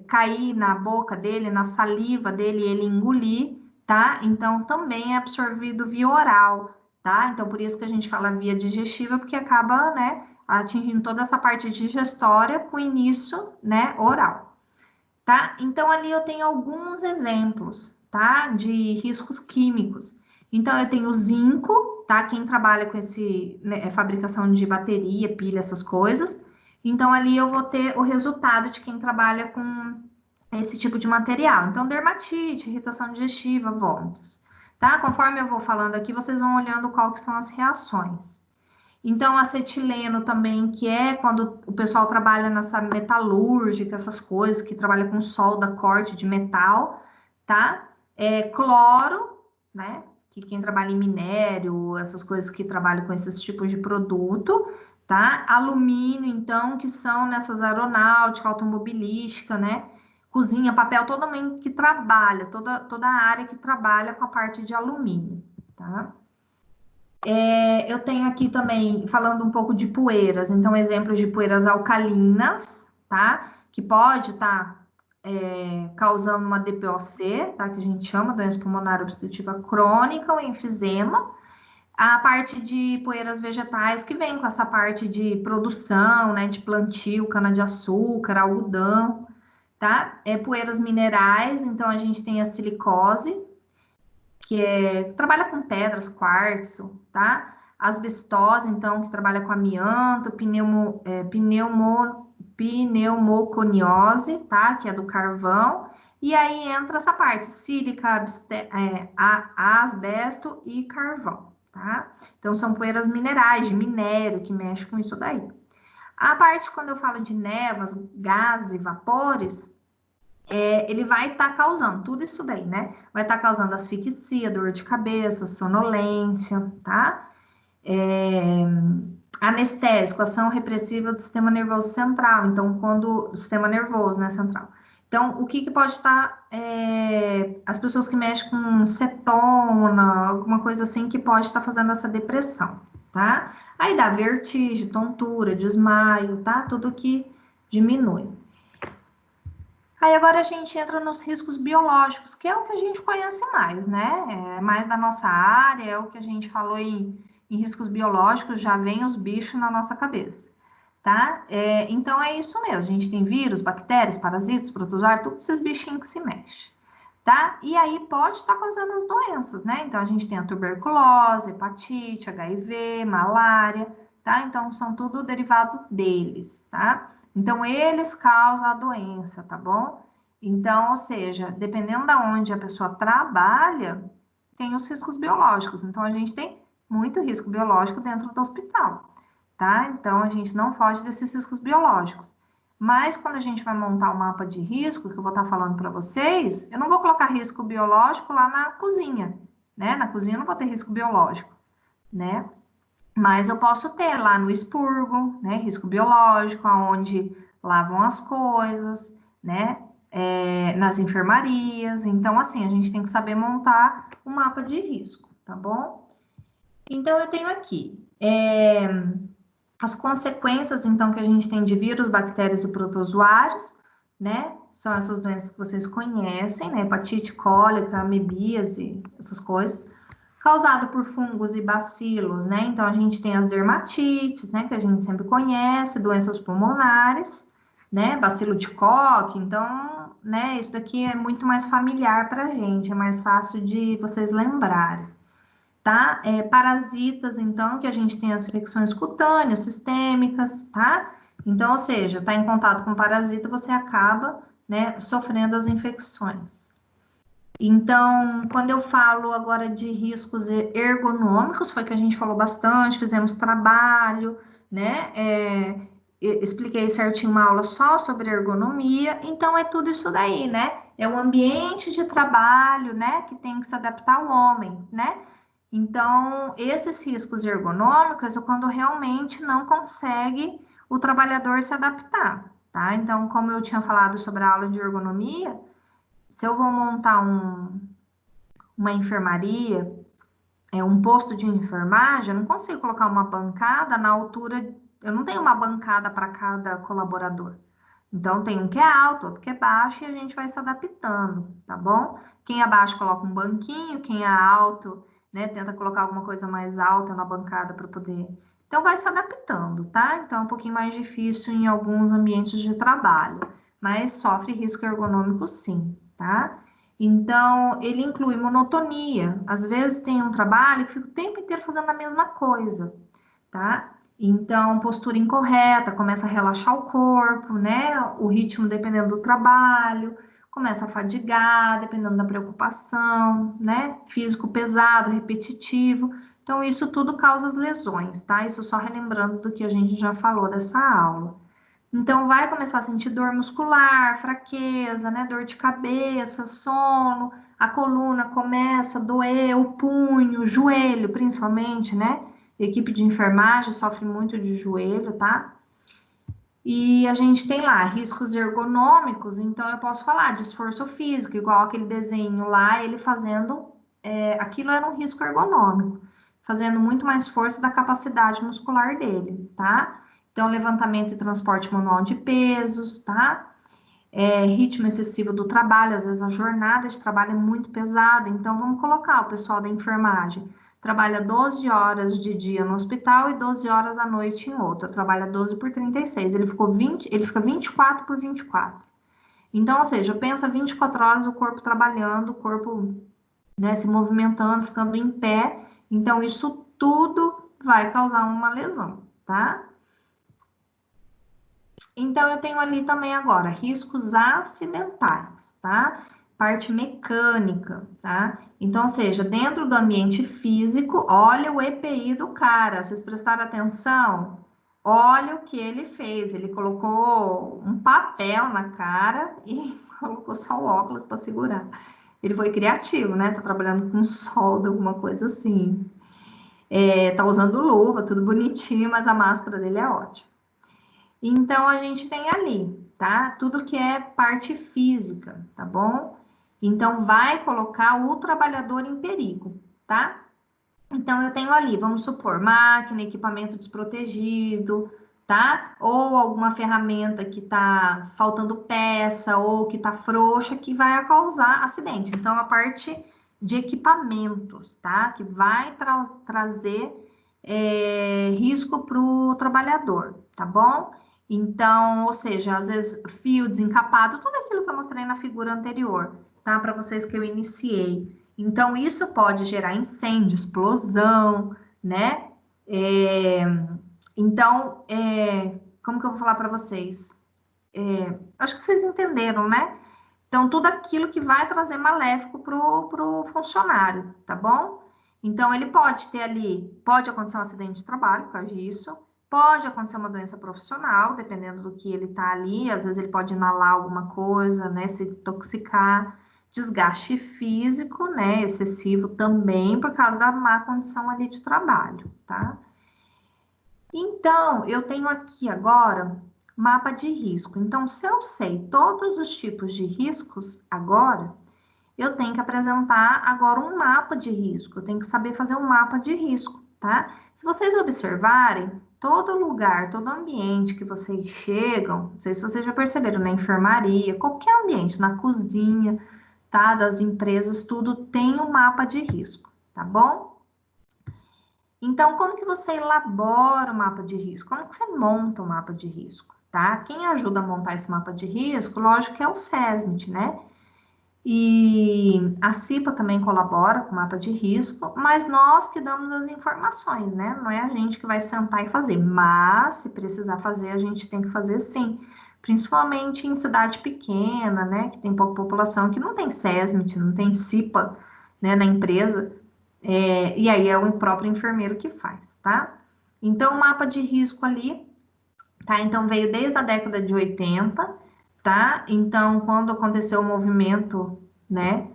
cair na boca dele, na saliva dele, ele engolir, tá? Então, também é absorvido via oral, tá? Então, por isso que a gente fala via digestiva, porque acaba, né, atingindo toda essa parte digestória com início, né, oral, tá? Então, ali eu tenho alguns exemplos, tá? De riscos químicos. Então, eu tenho zinco, tá? Quem trabalha com esse, né, fabricação de bateria, pilha, essas coisas. Então, ali eu vou ter o resultado de quem trabalha com esse tipo de material. Então, dermatite, irritação digestiva, vômitos, tá? Conforme eu vou falando aqui, vocês vão olhando qual que são as reações. Então, acetileno também, que é quando o pessoal trabalha nessa metalúrgica, essas coisas, que trabalha com solda, corte de metal, tá? Cloro, né? Que quem trabalha em minério, essas coisas que trabalham com esses tipos de produto, tá? Alumínio, então, que são nessas aeronáutica, automobilística, né? Cozinha, papel, todo mundo que trabalha, toda a área que trabalha com a parte de alumínio, tá? Eu tenho aqui também, falando um pouco de poeiras, então, exemplos de poeiras alcalinas, tá? Que pode estar causando uma DPOC, tá? Que a gente chama doença pulmonar obstrutiva crônica ou enfisema. A parte de poeiras vegetais, que vem com essa parte de produção, né? De plantio, cana-de-açúcar, algodão, tá? Poeiras minerais, então a gente tem a silicose, que trabalha com pedras, quartzo, tá? Asbestose, então, que trabalha com amianto, pneumoconiose, tá? Que é do carvão. E aí entra essa parte, sílica, asbesto e carvão, tá? Então, são poeiras minerais, de minério, que mexe com isso daí. A parte, quando eu falo de névoas, gases e vapores, ele vai estar causando tudo isso daí, né? Vai estar causando asfixia, dor de cabeça, sonolência, tá? Anestésico, ação repressiva do sistema nervoso central. Então, do sistema nervoso, né, central. Então, o que pode estar, as pessoas que mexem com cetona, alguma coisa assim, que pode estar fazendo essa depressão, tá? Aí dá vertigem, tontura, desmaio, tá? Tudo que diminui. Aí agora a gente entra nos riscos biológicos, que é o que a gente conhece mais, né? É mais da nossa área, é o que a gente falou em riscos biológicos, já vem os bichos na nossa cabeça, tá? Então é isso mesmo, a gente tem vírus, bactérias, parasitas, protozoários, todos esses bichinhos que se mexem, tá? E aí pode estar causando as doenças, né? Então a gente tem a tuberculose, hepatite, HIV, malária, tá? Então são tudo derivado deles, tá? Então, eles causam a doença, tá bom? Então, ou seja, dependendo da onde a pessoa trabalha, tem os riscos biológicos. Então, a gente tem muito risco biológico dentro do hospital, tá? Então, a gente não foge desses riscos biológicos. Mas, quando a gente vai montar o mapa de risco, que eu vou estar falando para vocês, eu não vou colocar risco biológico lá na cozinha, né? Na cozinha eu não vou ter risco biológico, né? Mas eu posso ter lá no expurgo, né, risco biológico, onde lavam as coisas, né, nas enfermarias. Então, assim, a gente tem que saber montar um mapa de risco, tá bom? Então, eu tenho aqui as consequências, então, que a gente tem de vírus, bactérias e protozoários, né, são essas doenças que vocês conhecem, né, hepatite, cólica, amebíase, essas coisas. Causado por fungos e bacilos, né? Então, a gente tem as dermatites, né? Que a gente sempre conhece, doenças pulmonares, né? Bacilo de Koch, então, né? Isso daqui é muito mais familiar para a gente, é mais fácil de vocês lembrarem, tá? Parasitas, então, que a gente tem as infecções cutâneas, sistêmicas, tá? Então, ou seja, tá em contato com parasita, você acaba, né? Sofrendo as infecções. Então, quando eu falo agora de riscos ergonômicos, foi que a gente falou bastante, fizemos trabalho, né? Expliquei certinho uma aula só sobre ergonomia, então é tudo isso daí, né? É o ambiente de trabalho, né? Que tem que se adaptar ao homem, né? Então, esses riscos ergonômicos é quando realmente não consegue o trabalhador se adaptar, tá? Então, como eu tinha falado sobre a aula de ergonomia, se eu vou montar uma enfermaria, um posto de enfermagem, eu não consigo colocar uma bancada na altura, eu não tenho uma bancada para cada colaborador. Então, tem um que é alto, outro que é baixo, e a gente vai se adaptando, tá bom? Quem é baixo coloca um banquinho, quem é alto, né, tenta colocar alguma coisa mais alta na bancada para poder... Então, vai se adaptando, tá? Então, é um pouquinho mais difícil em alguns ambientes de trabalho, mas sofre risco ergonômico sim, tá? Então, ele inclui monotonia. Às vezes tem um trabalho que fica o tempo inteiro fazendo a mesma coisa, tá? Então, postura incorreta, começa a relaxar o corpo, né? O ritmo dependendo do trabalho, começa a fadigar, dependendo da preocupação, né? Físico pesado, repetitivo. Então, isso tudo causa lesões, tá? Isso só relembrando do que a gente já falou dessa aula. Então, vai começar a sentir dor muscular, fraqueza, né? Dor de cabeça, sono, a coluna começa a doer, o punho, o joelho, principalmente, né? A equipe de enfermagem sofre muito de joelho, tá? E a gente tem lá riscos ergonômicos, então eu posso falar de esforço físico, igual aquele desenho lá, ele fazendo, aquilo era um risco ergonômico, fazendo muito mais força da capacidade muscular dele, tá? Então, levantamento e transporte manual de pesos, tá? Ritmo excessivo do trabalho, às vezes a jornada de trabalho é muito pesada, então vamos colocar o pessoal da enfermagem. Trabalha 12 horas de dia no hospital e 12 horas à noite em outra. Trabalha 12 por 36. Ele fica 24 por 24. Então, ou seja, pensa 24 horas o corpo trabalhando, o corpo, né, se movimentando, ficando em pé. Então, isso tudo vai causar uma lesão, tá? Então, eu tenho ali também agora riscos acidentais, tá? Parte mecânica, tá? Então, ou seja, dentro do ambiente físico, olha o EPI do cara, vocês prestaram atenção? Olha o que ele fez, ele colocou um papel na cara e colocou só o óculos para segurar. Ele foi criativo, né? Tá trabalhando com solda, alguma coisa assim. Tá usando luva, tudo bonitinho, mas a máscara dele é ótima. Então, a gente tem ali, tá? Tudo que é parte física, tá bom? Então, vai colocar o trabalhador em perigo, tá? Então, eu tenho ali, vamos supor, máquina, equipamento desprotegido, tá? Ou alguma ferramenta que tá faltando peça ou que tá frouxa, que vai causar acidente. Então, a parte de equipamentos, tá? Que vai trazer risco para o trabalhador, tá bom? Então, ou seja, às vezes fio desencapado, tudo aquilo que eu mostrei na figura anterior, tá? Para vocês que eu iniciei. Então, isso pode gerar incêndio, explosão, né? Então, como que eu vou falar para vocês? Acho que vocês entenderam, né? Então, tudo aquilo que vai trazer maléfico pro funcionário, tá bom? Então, ele pode ter ali, pode acontecer um acidente de trabalho por causa disso, pode acontecer uma doença profissional, dependendo do que ele tá ali, às vezes ele pode inalar alguma coisa, né, se intoxicar, desgaste físico, né, excessivo também, por causa da má condição ali de trabalho, tá? Então, eu tenho aqui agora mapa de risco. Então, se eu sei todos os tipos de riscos agora, eu tenho que apresentar agora um mapa de risco. Eu tenho que saber fazer um mapa de risco, tá? Se vocês observarem, todo lugar, todo ambiente que vocês chegam, não sei se vocês já perceberam, na enfermaria, qualquer ambiente, na cozinha, tá? Das empresas, tudo tem um mapa de risco, tá bom? Então, como que você elabora o mapa de risco? Como que você monta o mapa de risco, tá? Quem ajuda a montar esse mapa de risco, lógico que é o SESMIT, né? E a CIPA também colabora com o mapa de risco, mas nós que damos as informações, né? Não é a gente que vai sentar e fazer, mas se precisar fazer, a gente tem que fazer sim. Principalmente em cidade pequena, né? Que tem pouca população, que não tem SESMIT, não tem CIPA, né, na empresa. E aí é o próprio enfermeiro que faz, tá? Então, o mapa de risco ali, tá? Então, veio desde a década de 80, tá? Então, quando aconteceu o movimento, né,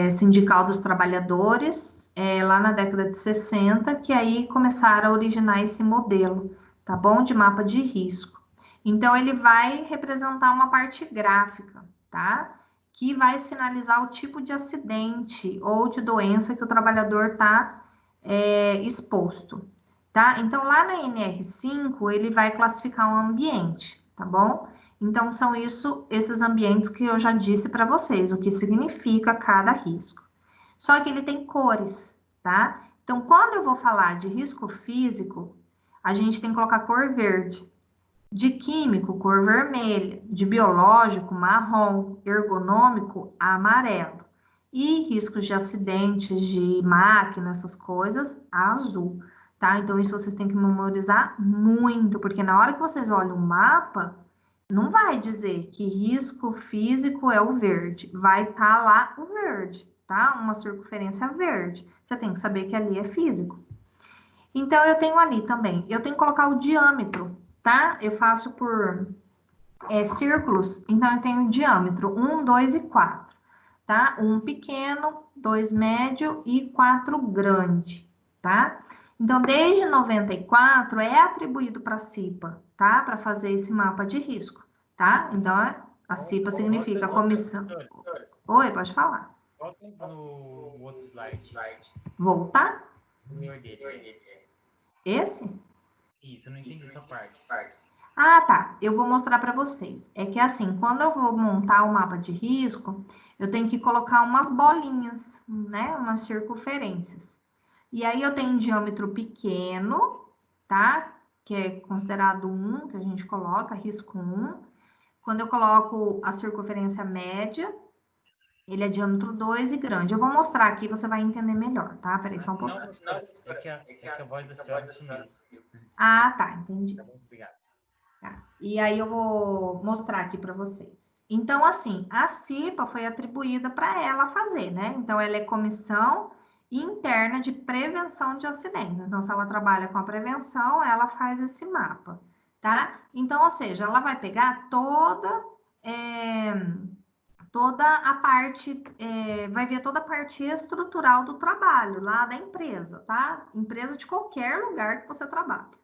sindical dos trabalhadores, lá na década de 60, que aí começaram a originar esse modelo, tá bom? De mapa de risco. Então, ele vai representar uma parte gráfica, tá? Que vai sinalizar o tipo de acidente ou de doença que o trabalhador está exposto, tá? Então, lá na NR5, ele vai classificar um ambiente, tá bom? Então, são esses ambientes que eu já disse para vocês, o que significa cada risco. Só que ele tem cores, tá? Então, quando eu vou falar de risco físico, a gente tem que colocar cor verde. De químico, cor vermelha. De biológico, marrom. Ergonômico, amarelo. E riscos de acidentes, de máquina, essas coisas, azul. Tá? Então, isso vocês têm que memorizar muito, porque na hora que vocês olham o mapa, não vai dizer que risco físico é o verde. Vai estar lá o verde, tá? Uma circunferência verde. Você tem que saber que ali é físico. Então, eu tenho ali também. Eu tenho que colocar o diâmetro, tá? Eu faço por círculos, então eu tenho o diâmetro 1, 2 e 4, tá? 1 pequeno, 2 médio e 4 grande, tá? Então, desde 94 é atribuído para a CIPA, tá? Para fazer esse mapa de risco, tá? Então, a CIPA significa comissão... Oi, pode falar. Volta no outro slide. Voltar? O meu dele. Esse? Isso, eu não entendi essa parte. Ah, tá. Eu vou mostrar para vocês. É que assim, quando eu vou montar o mapa de risco, eu tenho que colocar umas bolinhas, né? Umas circunferências. E aí eu tenho um diâmetro pequeno, tá? Que é considerado 1, que a gente coloca, risco 1. Quando eu coloco a circunferência média, ele é diâmetro 2 e grande. Eu vou mostrar aqui, você vai entender melhor, tá? Peraí só um pouquinho. Não, é que a voz da senhora sumiu. Ah, tá, entendi. Tá bom, obrigado. Tá. E aí eu vou mostrar aqui para vocês. Então, assim, a CIPA foi atribuída para ela fazer, né? Então, ela é comissão interna de prevenção de acidentes. Então, se ela trabalha com a prevenção, ela faz esse mapa, tá? Então, ou seja, ela vai pegar toda a parte, vai ver toda a parte estrutural do trabalho lá da empresa, tá? Empresa de qualquer lugar que você trabalha.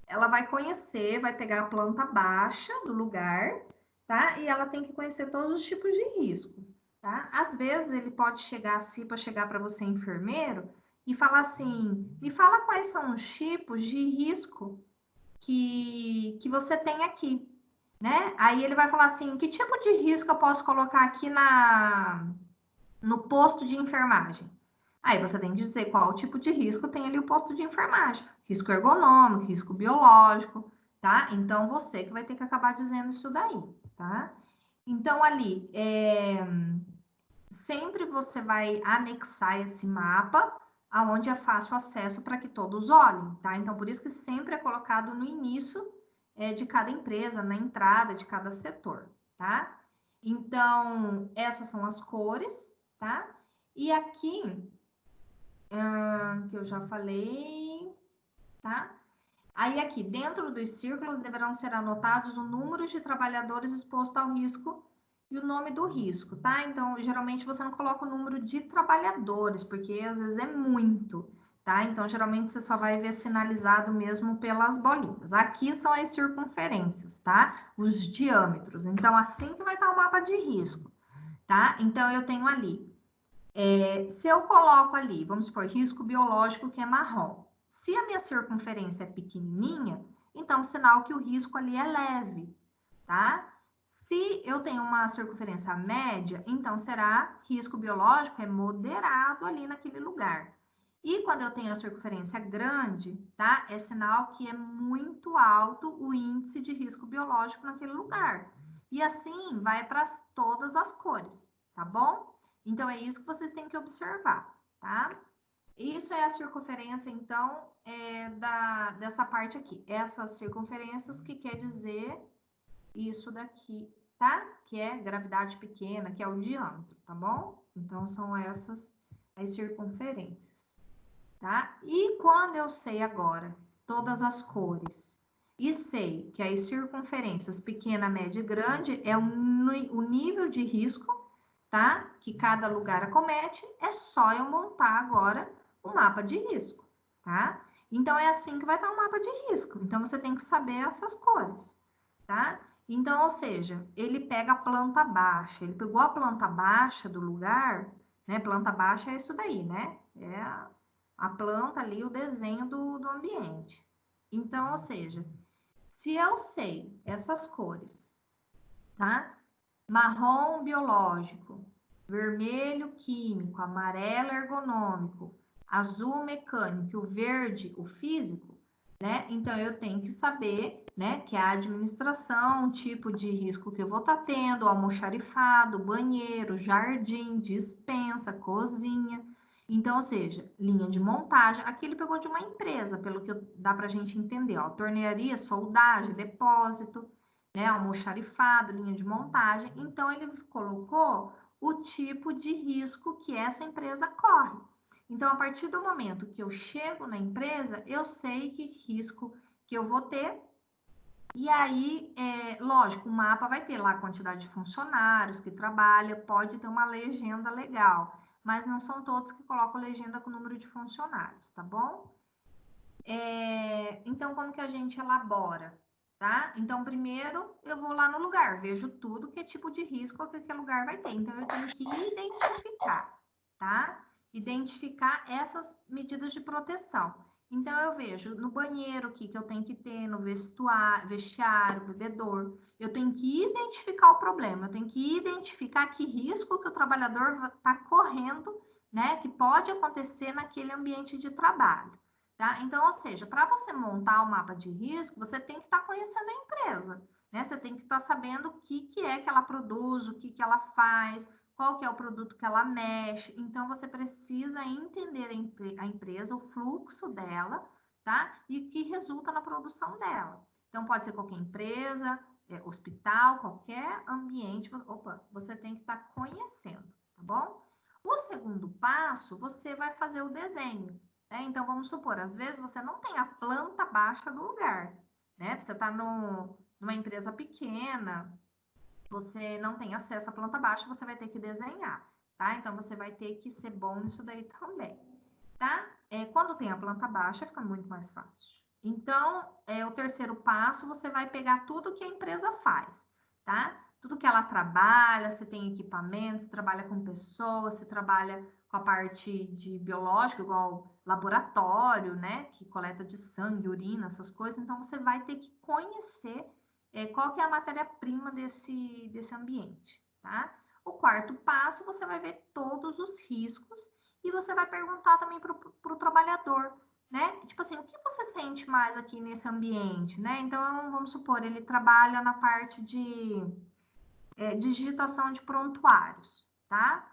Ela vai conhecer, vai pegar a planta baixa do lugar, tá? E ela tem que conhecer todos os tipos de risco, tá? Às vezes ele pode chegar assim para chegar para você, enfermeiro, e falar assim: me fala quais são os tipos de risco que você tem aqui, né? Aí ele vai falar assim: que tipo de risco eu posso colocar aqui no posto de enfermagem? Aí você tem que dizer qual tipo de risco tem ali o posto de enfermagem. Risco ergonômico, risco biológico, tá? Então, você que vai ter que acabar dizendo isso daí, tá? Então, ali, sempre você vai anexar esse mapa aonde é fácil acesso para que todos olhem, tá? Então, por isso que sempre é colocado no início de cada empresa, na entrada de cada setor, tá? Então, essas são as cores, tá? E aqui que eu já falei, tá? Aí aqui, dentro dos círculos, deverão ser anotados o número de trabalhadores expostos ao risco e o nome do risco, tá? Então, geralmente você não coloca o número de trabalhadores, porque às vezes é muito, tá? Então, geralmente você só vai ver sinalizado mesmo pelas bolinhas. Aqui são as circunferências, tá? Os diâmetros. Então, assim que vai estar o mapa de risco, tá? Então, eu tenho ali se eu coloco ali, vamos supor, risco biológico que é marrom. Se a minha circunferência é pequenininha, então sinal que o risco ali é leve, tá? Se eu tenho uma circunferência média, então será risco biológico é moderado ali naquele lugar. E quando eu tenho a circunferência grande, tá? É sinal que é muito alto o índice de risco biológico naquele lugar. E assim vai para todas as cores, tá bom? Então, é isso que vocês têm que observar, tá? Isso é a circunferência, então, dessa parte aqui. Essas circunferências que quer dizer isso daqui, tá? Que é gravidade pequena, que é o diâmetro, tá bom? Então, são essas as circunferências, tá? E quando eu sei agora todas as cores e sei que as circunferências pequena, média e grande é o nível de risco, tá? Que cada lugar acomete, é só eu montar agora o mapa de risco, tá? Então, é assim que vai estar o mapa de risco. Então, você tem que saber essas cores, tá? Então, ou seja, ele pega a planta baixa. Ele pegou a planta baixa do lugar, né? Planta baixa é isso daí, né? É a planta ali, o desenho do ambiente. Então, ou seja, se eu sei essas cores, tá? Marrom biológico, vermelho químico, amarelo ergonômico, azul mecânico, o verde o físico, né? Então eu tenho que saber né? Que é a administração, tipo de risco que eu vou estar tendo, almoxarifado, banheiro, jardim, despensa, cozinha. Então, ou seja, linha de montagem. Aqui ele pegou de uma empresa, pelo que dá para a gente entender, ó. Tornearia, soldagem, depósito, né? Almoxarifado, linha de montagem. Então, ele colocou o tipo de risco que essa empresa corre. Então, a partir do momento que eu chego na empresa, eu sei que risco que eu vou ter. E aí, lógico, o mapa vai ter lá a quantidade de funcionários que trabalha, pode ter uma legenda legal, mas não são todos que colocam legenda com o número de funcionários, tá bom? Então, como que a gente elabora, tá? Então, primeiro, eu vou lá no lugar, vejo tudo que é tipo de risco que aquele lugar vai ter. Então, eu tenho que identificar, tá? Identificar essas medidas de proteção. Então, eu vejo no banheiro o que eu tenho que ter, no vestiário, bebedor. Eu tenho que identificar o problema, eu tenho que identificar que risco que o trabalhador está correndo, né? Que pode acontecer naquele ambiente de trabalho. Tá? Então, ou seja, para você montar o mapa de risco, você tem que estar conhecendo a empresa, né? Você tem que estar sabendo o que é que ela produz, o que ela faz, qual que é o produto que ela mexe. Então, você precisa entender a empresa, o fluxo dela, tá? E o que resulta na produção dela. Então, pode ser qualquer empresa, hospital, qualquer ambiente. Opa, você tem que estar conhecendo, tá bom? O segundo passo, você vai fazer o desenho. Então, vamos supor, às vezes você não tem a planta baixa do lugar, né? Você está numa empresa pequena, você não tem acesso à planta baixa, você vai ter que desenhar, tá? Então, você vai ter que ser bom nisso daí também, tá? Quando tem a planta baixa, fica muito mais fácil. Então, o terceiro passo, você vai pegar tudo que a empresa faz, tá? Tudo que ela trabalha, se tem equipamentos, se trabalha com pessoas, se trabalha com a parte de biológico, igual laboratório, né? Que coleta de sangue, urina, essas coisas. Então, você vai ter que conhecer qual que é a matéria-prima desse ambiente, tá? O quarto passo, você vai ver todos os riscos e você vai perguntar também para o trabalhador, né? Tipo assim, o que você sente mais aqui nesse ambiente, né? Então, vamos supor, ele trabalha na parte de digitação de prontuários, tá?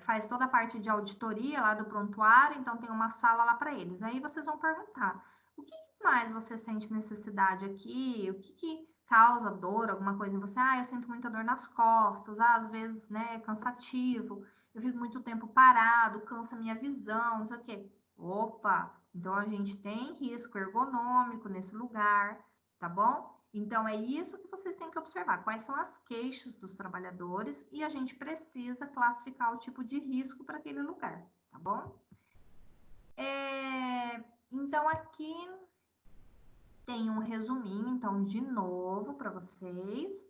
Faz toda a parte de auditoria lá do prontuário, então tem uma sala lá para eles. Aí vocês vão perguntar, o que mais você sente necessidade aqui? O que causa dor, alguma coisa em você? Eu sinto muita dor nas costas, às vezes, né, cansativo, eu fico muito tempo parado, cansa minha visão, não sei o quê. Opa, então a gente tem risco ergonômico nesse lugar, tá bom? Então, é isso que vocês têm que observar, quais são as queixas dos trabalhadores e a gente precisa classificar o tipo de risco para aquele lugar, tá bom? Então, aqui tem um resuminho, então, de novo para vocês,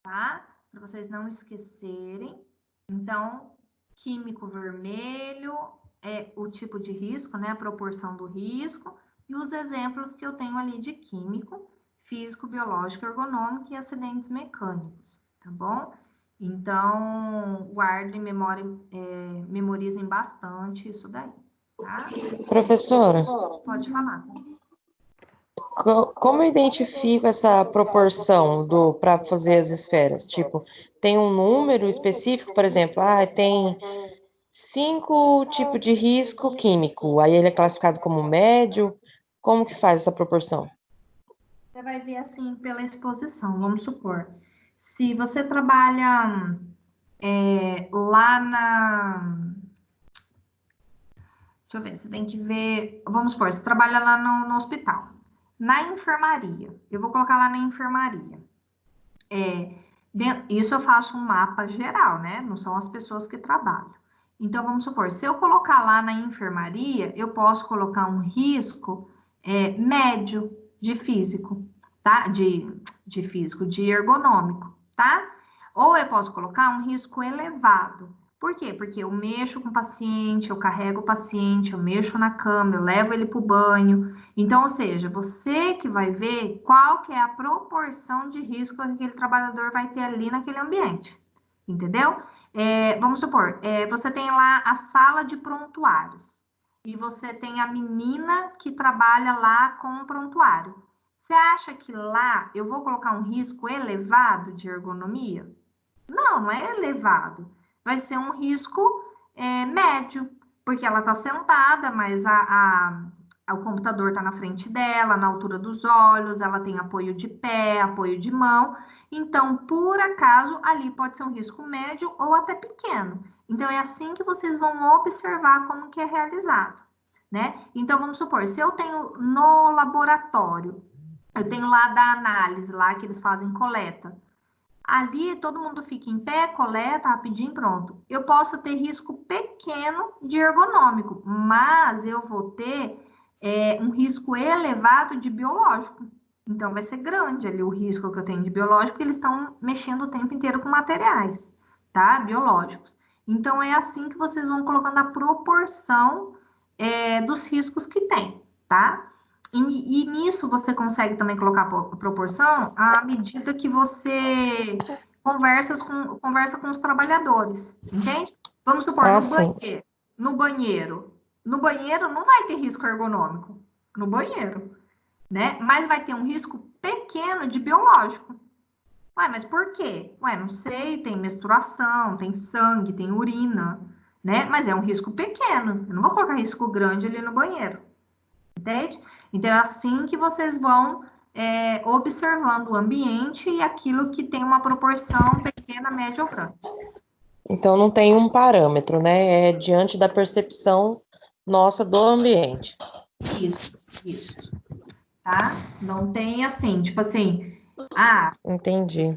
tá? Para vocês não esquecerem. Então, químico vermelho é o tipo de risco, né? A proporção do risco e os exemplos que eu tenho ali de químico, físico, biológico, ergonômico e acidentes mecânicos, tá bom? Então, guardem, memorizem bastante isso daí, tá? Professora, Pode falar. como eu identifico essa proporção para fazer as esferas? Tipo, tem um número específico, por exemplo, tem 5 tipos de risco químico, aí ele é classificado como médio. Como que faz essa proporção? Você vai ver assim pela exposição, vamos supor. Se você trabalha lá na... Deixa eu ver, você tem que ver... Vamos supor, você trabalha lá no hospital. Na enfermaria, eu vou colocar lá na enfermaria. Isso eu faço um mapa geral, né? Não são as pessoas que trabalham. Então, vamos supor, se eu colocar lá na enfermaria, eu posso colocar um risco médio de físico, tá? De físico, de ergonômico, tá? Ou eu posso colocar um risco elevado. Por quê? Porque eu mexo com o paciente, eu carrego o paciente, eu mexo na cama, eu levo ele para o banho. Então, ou seja, você que vai ver qual que é a proporção de risco que aquele trabalhador vai ter ali naquele ambiente, entendeu? Vamos supor, você tem lá a sala de prontuários e você tem a menina que trabalha lá com o prontuário. Você acha que lá eu vou colocar um risco elevado de ergonomia? Não, não é elevado. Vai ser um risco médio, porque ela está sentada, mas o computador está na frente dela, na altura dos olhos, ela tem apoio de pé, apoio de mão. Então, por acaso, ali pode ser um risco médio ou até pequeno. Então, é assim que vocês vão observar como que é realizado, né? Então, vamos supor, se eu tenho no laboratório, eu tenho lá da análise, lá que eles fazem coleta. Ali, todo mundo fica em pé, coleta, rapidinho, pronto. Eu posso ter risco pequeno de ergonômico, mas eu vou ter um risco elevado de biológico. Então, vai ser grande ali o risco que eu tenho de biológico, porque eles estão mexendo o tempo inteiro com materiais, tá? Biológicos. Então, é assim que vocês vão colocando a proporção dos riscos que tem, tá? E nisso você consegue também colocar a proporção à medida que você conversa com os trabalhadores, entende? Vamos supor, no banheiro. No banheiro não vai ter risco ergonômico, no banheiro, né? Mas vai ter um risco pequeno de biológico. Ué, mas por quê? Ué, não sei, tem menstruação, tem sangue, tem urina, né? Mas é um risco pequeno, eu não vou colocar risco grande ali no banheiro. Entende? Então, é assim que vocês vão observando o ambiente e aquilo que tem uma proporção pequena, média ou grande. Então, não tem um parâmetro, né? É diante da percepção nossa do ambiente. Isso. Tá? Não tem assim, tipo assim, entendi.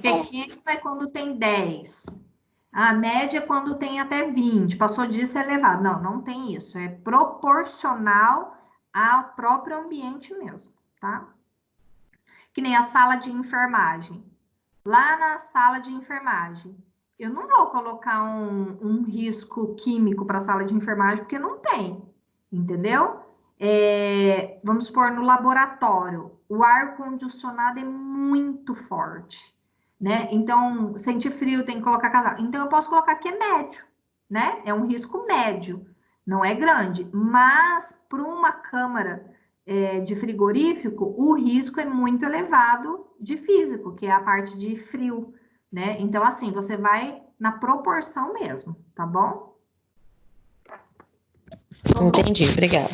Pequeno é quando tem 10. A média é quando tem até 20. Passou disso é elevado. Não tem isso. É proporcional ao próprio ambiente mesmo, tá? Que nem a sala de enfermagem. Lá na sala de enfermagem, eu não vou colocar um risco químico para a sala de enfermagem, porque não tem, entendeu? Vamos supor, no laboratório, o ar-condicionado é muito forte, né? Então, sente frio, tem que colocar casaco. Então, eu posso colocar que é médio, né? É um risco médio, não é grande. Mas, para uma câmara de frigorífico, o risco é muito elevado de físico, que é a parte de frio, né? Então, assim, você vai na proporção mesmo, tá bom? Entendi, obrigada.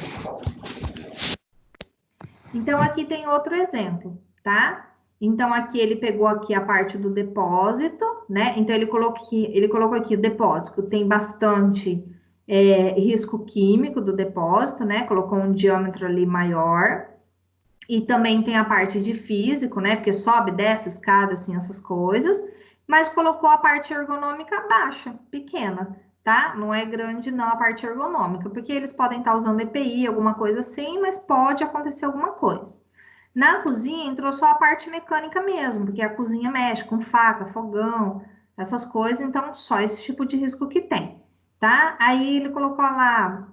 Então, aqui tem outro exemplo, tá? Então, aqui ele pegou aqui a parte do depósito, né? Então, ele colocou aqui o depósito, tem bastante risco químico do depósito, né? Colocou um diâmetro ali maior. E também tem a parte de físico, né? Porque sobe, desce, escada, assim, essas coisas. Mas colocou a parte ergonômica baixa, pequena, tá? Não é grande, não, a parte ergonômica, porque eles podem estar usando EPI, alguma coisa assim, mas pode acontecer alguma coisa. Na cozinha, entrou só a parte mecânica mesmo, porque a cozinha mexe com faca, fogão, essas coisas, então só esse tipo de risco que tem, tá? Aí ele colocou lá,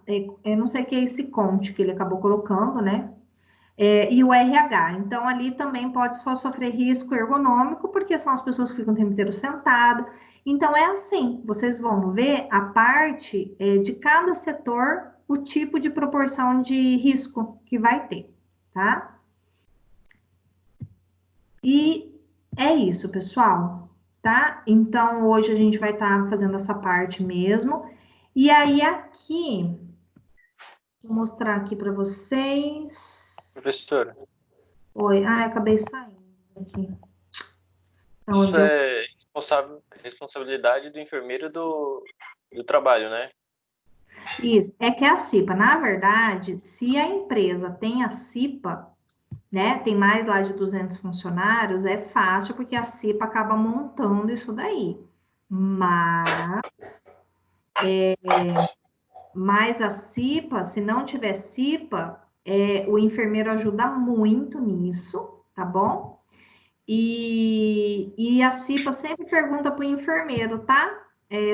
eu não sei o que é esse conte que ele acabou colocando, né? E o RH. Então, ali também pode só sofrer risco ergonômico, porque são as pessoas que ficam o tempo inteiro sentadas. Então, é assim, vocês vão ver a parte de cada setor, o tipo de proporção de risco que vai ter, tá? E é isso, pessoal, tá? Então, hoje a gente vai estar fazendo essa parte mesmo. E aí, aqui, vou mostrar aqui para vocês. Professora. Oi, acabei saindo aqui. Então, isso é responsabilidade do enfermeiro do trabalho, né? Isso, é que a CIPA, na verdade, se a empresa tem a CIPA, né, tem mais lá de 200 funcionários, é fácil, porque a CIPA acaba montando isso daí. Mas a CIPA, se não tiver CIPA, o enfermeiro ajuda muito nisso, tá bom? E a CIPA sempre pergunta para o enfermeiro, tá?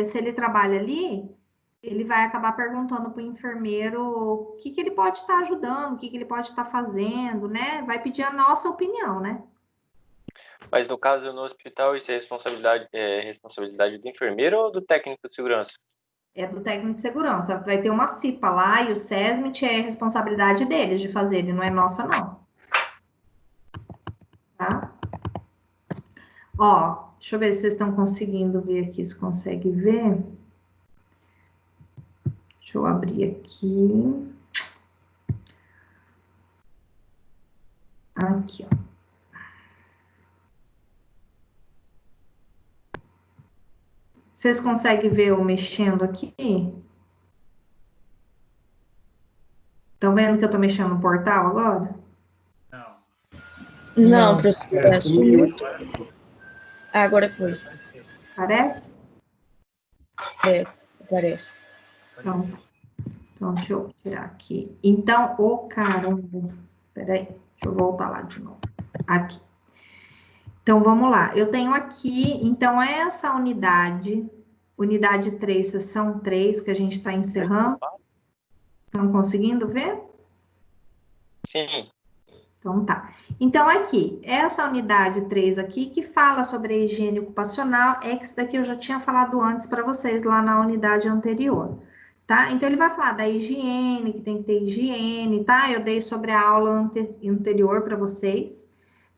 Se ele trabalha ali, ele vai acabar perguntando para o enfermeiro o que ele pode estar ajudando, o que ele pode estar fazendo, né? Vai pedir a nossa opinião, né? Mas no caso no hospital, isso é responsabilidade do enfermeiro ou do técnico de segurança? É do técnico de segurança. Vai ter uma CIPA lá e o SESMIT é responsabilidade deles de fazer, não é nossa, não. Ó, deixa eu ver se vocês estão conseguindo ver aqui, se consegue ver. Deixa eu abrir aqui. Aqui, ó. Vocês conseguem ver eu mexendo aqui? Estão vendo que eu estou mexendo no portal agora? Não. Não, professora, sumiu. Agora foi. Parece? Parece. Então, deixa eu tirar aqui. Então, caramba. Peraí, deixa eu voltar lá de novo. Aqui. Então, vamos lá. Eu tenho aqui, então, essa unidade 3, sessão 3, que a gente está encerrando. Estão conseguindo ver? Sim. Então, tá. Então, aqui, essa unidade 3 aqui, que fala sobre a higiene ocupacional, é que isso daqui eu já tinha falado antes para vocês lá na unidade anterior, tá? Então, ele vai falar da higiene, que tem que ter higiene, tá? Eu dei sobre a aula anterior para vocês,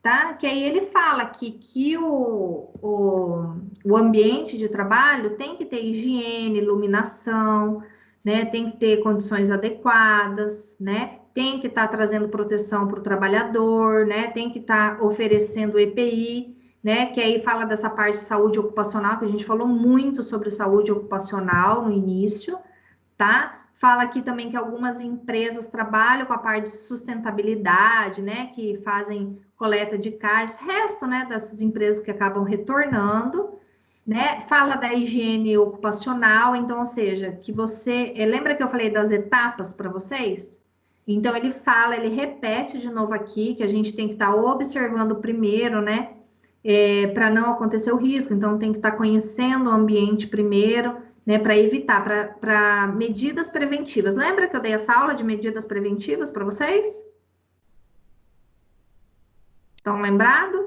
tá? Que aí ele fala que o ambiente de trabalho tem que ter higiene, iluminação, né? Tem que ter condições adequadas, né? Tem que estar trazendo proteção para o trabalhador, né? Tem que estar oferecendo EPI, né? Que aí fala dessa parte de saúde ocupacional, que a gente falou muito sobre saúde ocupacional no início, tá? Fala aqui também que algumas empresas trabalham com a parte de sustentabilidade, né? Que fazem coleta de caixas, resto, né? Dessas empresas que acabam retornando, né? Fala da higiene ocupacional, então, ou seja, que você. Lembra que eu falei das etapas para vocês? Então, ele fala, ele repete de novo aqui, que a gente tem que estar observando primeiro, né? Para não acontecer o risco, então tem que estar conhecendo o ambiente primeiro, né? Para evitar, para medidas preventivas. Lembra que eu dei essa aula de medidas preventivas para vocês? Estão lembrados?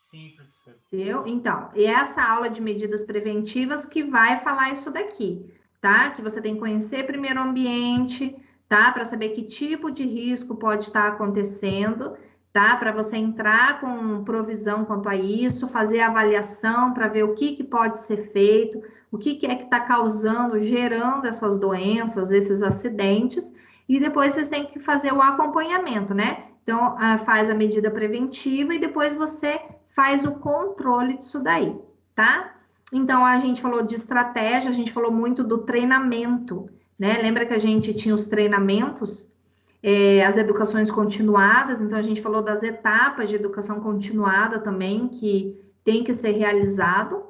Sim, professor. Entendeu? Então, e essa aula de medidas preventivas que vai falar isso daqui, tá? Que você tem que conhecer primeiro o ambiente, tá? Para saber que tipo de risco pode estar acontecendo, tá? Para você entrar com provisão quanto a isso, fazer a avaliação para ver o que pode ser feito, o que é que está causando, gerando essas doenças, esses acidentes, e depois vocês têm que fazer o acompanhamento, né? Então, faz a medida preventiva e depois você faz o controle disso daí, tá? Então, a gente falou de estratégia, a gente falou muito do treinamento, né? Lembra que a gente tinha os treinamentos, as educações continuadas, então a gente falou das etapas de educação continuada também, que tem que ser realizado,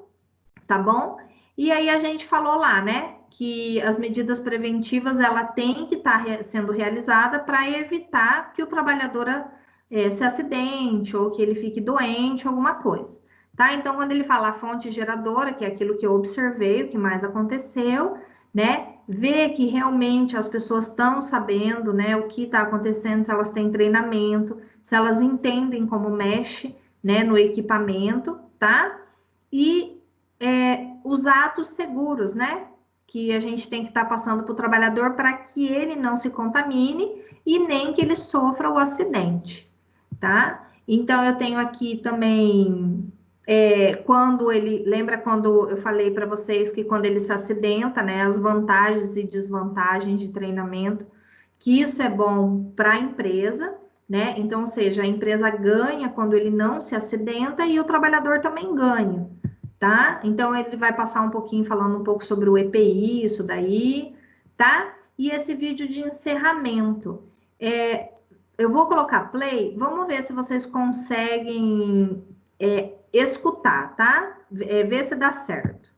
tá bom? E aí a gente falou lá, né? Que as medidas preventivas, ela tem que estar sendo realizada para evitar que o trabalhador se acidente ou que ele fique doente, alguma coisa, tá? Então, quando ele fala a fonte geradora, que é aquilo que eu observei, o que mais aconteceu, né? Ver que realmente as pessoas estão sabendo, né? O que está acontecendo, se elas têm treinamento, se elas entendem como mexe, né? No equipamento, tá? E os atos seguros, né? Que a gente tem que estar passando para o trabalhador para que ele não se contamine e nem que ele sofra o acidente, tá? Então, eu tenho aqui também, quando ele, lembra quando eu falei para vocês que quando ele se acidenta, né, as vantagens e desvantagens de treinamento, que isso é bom para a empresa, né? Então, ou seja, a empresa ganha quando ele não se acidenta e o trabalhador também ganha, tá? Então, ele vai passar um pouquinho falando um pouco sobre o EPI, isso daí, tá? E esse vídeo de encerramento. Eu vou colocar play, vamos ver se vocês conseguem escutar, tá? Ver se dá certo.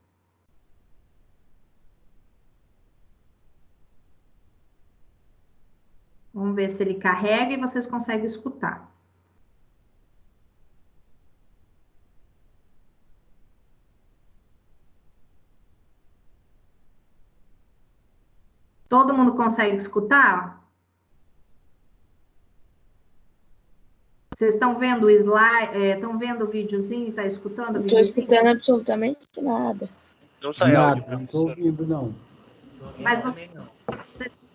Vamos ver se ele carrega e vocês conseguem escutar. Todo mundo consegue escutar? Vocês estão vendo o slide, estão vendo o videozinho, tá escutando o Não estou videozinho? escutando absolutamente nada. Não sai Nada, áudio, não estou professor. ouvindo, não. Mas Também não.